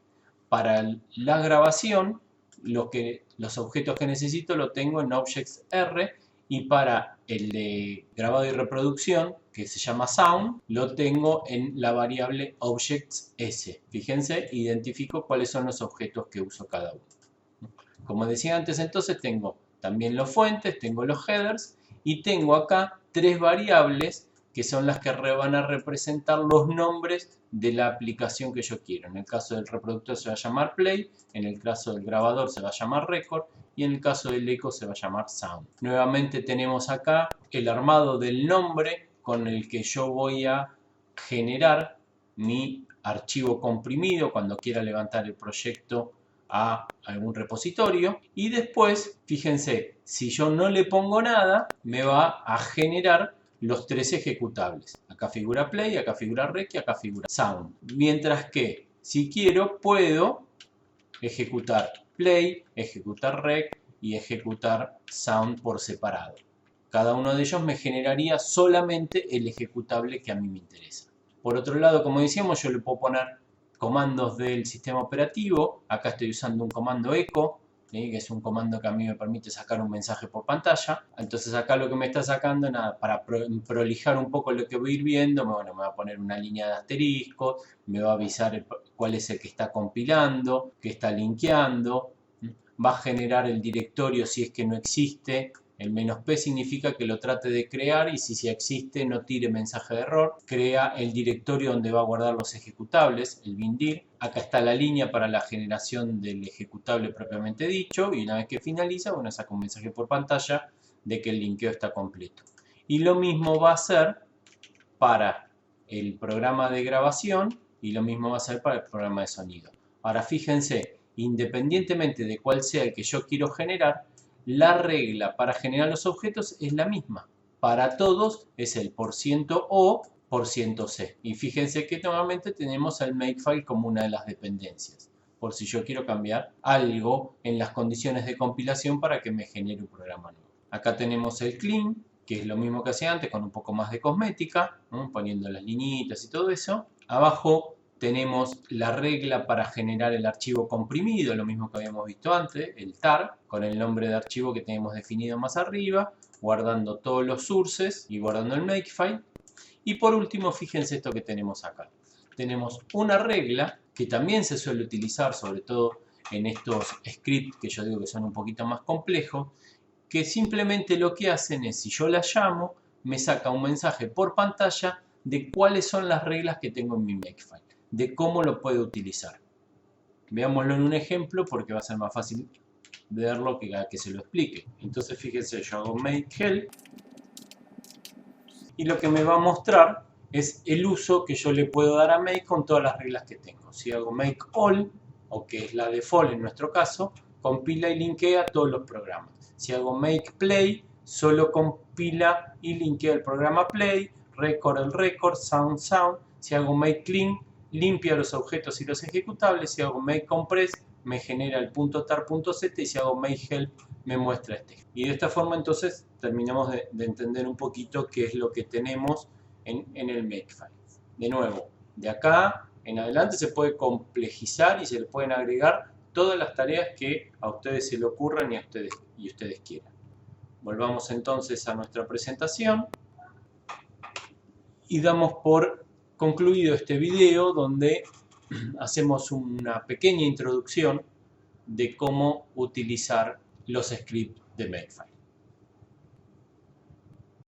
Para la grabación, los objetos que necesito los tengo en objects_r, y para el de grabado y reproducción, que se llama sound, lo tengo en la variable objects_s. Fíjense, identifico cuáles son los objetos que uso cada uno. Como decía antes, entonces tengo también los fuentes, tengo los headers, y tengo acá tres variables que son las que van a representar los nombres de la aplicación que yo quiero. En el caso del reproductor se va a llamar play, en el caso del grabador se va a llamar record, y en el caso del eco se va a llamar sound. Nuevamente tenemos acá el armado del nombre con el que yo voy a generar mi archivo comprimido cuando quiera levantar el proyecto a algún repositorio, y después, fíjense, si yo no le pongo nada, me va a generar los tres ejecutables. Acá figura play, acá figura rec y acá figura sound. Mientras que, si quiero, puedo ejecutar play, ejecutar rec y ejecutar sound por separado. Cada uno de ellos me generaría solamente el ejecutable que a mí me interesa. Por otro lado, como decíamos, yo le puedo poner comandos del sistema operativo. Acá estoy usando un comando echo, ¿sí? Que es un comando que a mí me permite sacar un mensaje por pantalla. Entonces acá lo que me está sacando, nada, para prolijar un poco lo que voy a ir viendo, bueno, me va a poner una línea de asterisco, me va a avisar cuál es el que está compilando, que está linkeando, va a generar el directorio si es que no existe. El "-p" significa que lo trate de crear, y si existe no tire mensaje de error. Crea el directorio donde va a guardar los ejecutables, el bindir. Acá está la línea para la generación del ejecutable propiamente dicho, y una vez que finaliza, bueno, saca un mensaje por pantalla de que el linkeo está completo. Y lo mismo va a ser para el programa de grabación, y lo mismo va a ser para el programa de sonido. Ahora fíjense, independientemente de cuál sea el que yo quiero generar, la regla para generar los objetos es la misma. Para todos es el %o, %c. Y fíjense que normalmente tenemos el makefile como una de las dependencias, por si yo quiero cambiar algo en las condiciones de compilación para que me genere un programa nuevo. Acá tenemos el clean, que es lo mismo que hacía antes, con un poco más de cosmética, ¿no? Poniendo las liñitas y todo eso. Abajo tenemos la regla para generar el archivo comprimido, lo mismo que habíamos visto antes, el tar, con el nombre de archivo que tenemos definido más arriba, guardando todos los sources y guardando el makefile. Y por último, fíjense esto que tenemos acá. Tenemos una regla que también se suele utilizar, sobre todo en estos scripts que yo digo que son un poquito más complejos, que simplemente lo que hacen es, si yo la llamo, me saca un mensaje por pantalla de cuáles son las reglas que tengo en mi makefile, de cómo lo puedo utilizar. Veámoslo en un ejemplo porque va a ser más fácil verlo que a que se lo explique. Entonces fíjense, yo hago make help y lo que me va a mostrar es el uso que yo le puedo dar a make con todas las reglas que tengo. Si hago make all, o que es la default en nuestro caso, compila y linkea todos los programas. Si hago make play, solo compila y linkea el programa play, record el record, sound sound. Si hago make clean, limpia los objetos y los ejecutables. Si hago make compress, me genera el .tar.z, y si hago make help, me muestra este. Y de esta forma entonces terminamos de entender un poquito qué es lo que tenemos en el makefile. De nuevo, de acá en adelante se puede complejizar y se le pueden agregar todas las tareas que a ustedes se le ocurran y ustedes quieran. Volvamos entonces a nuestra presentación y damos por concluido este video donde hacemos una pequeña introducción de cómo utilizar los scripts de Makefile.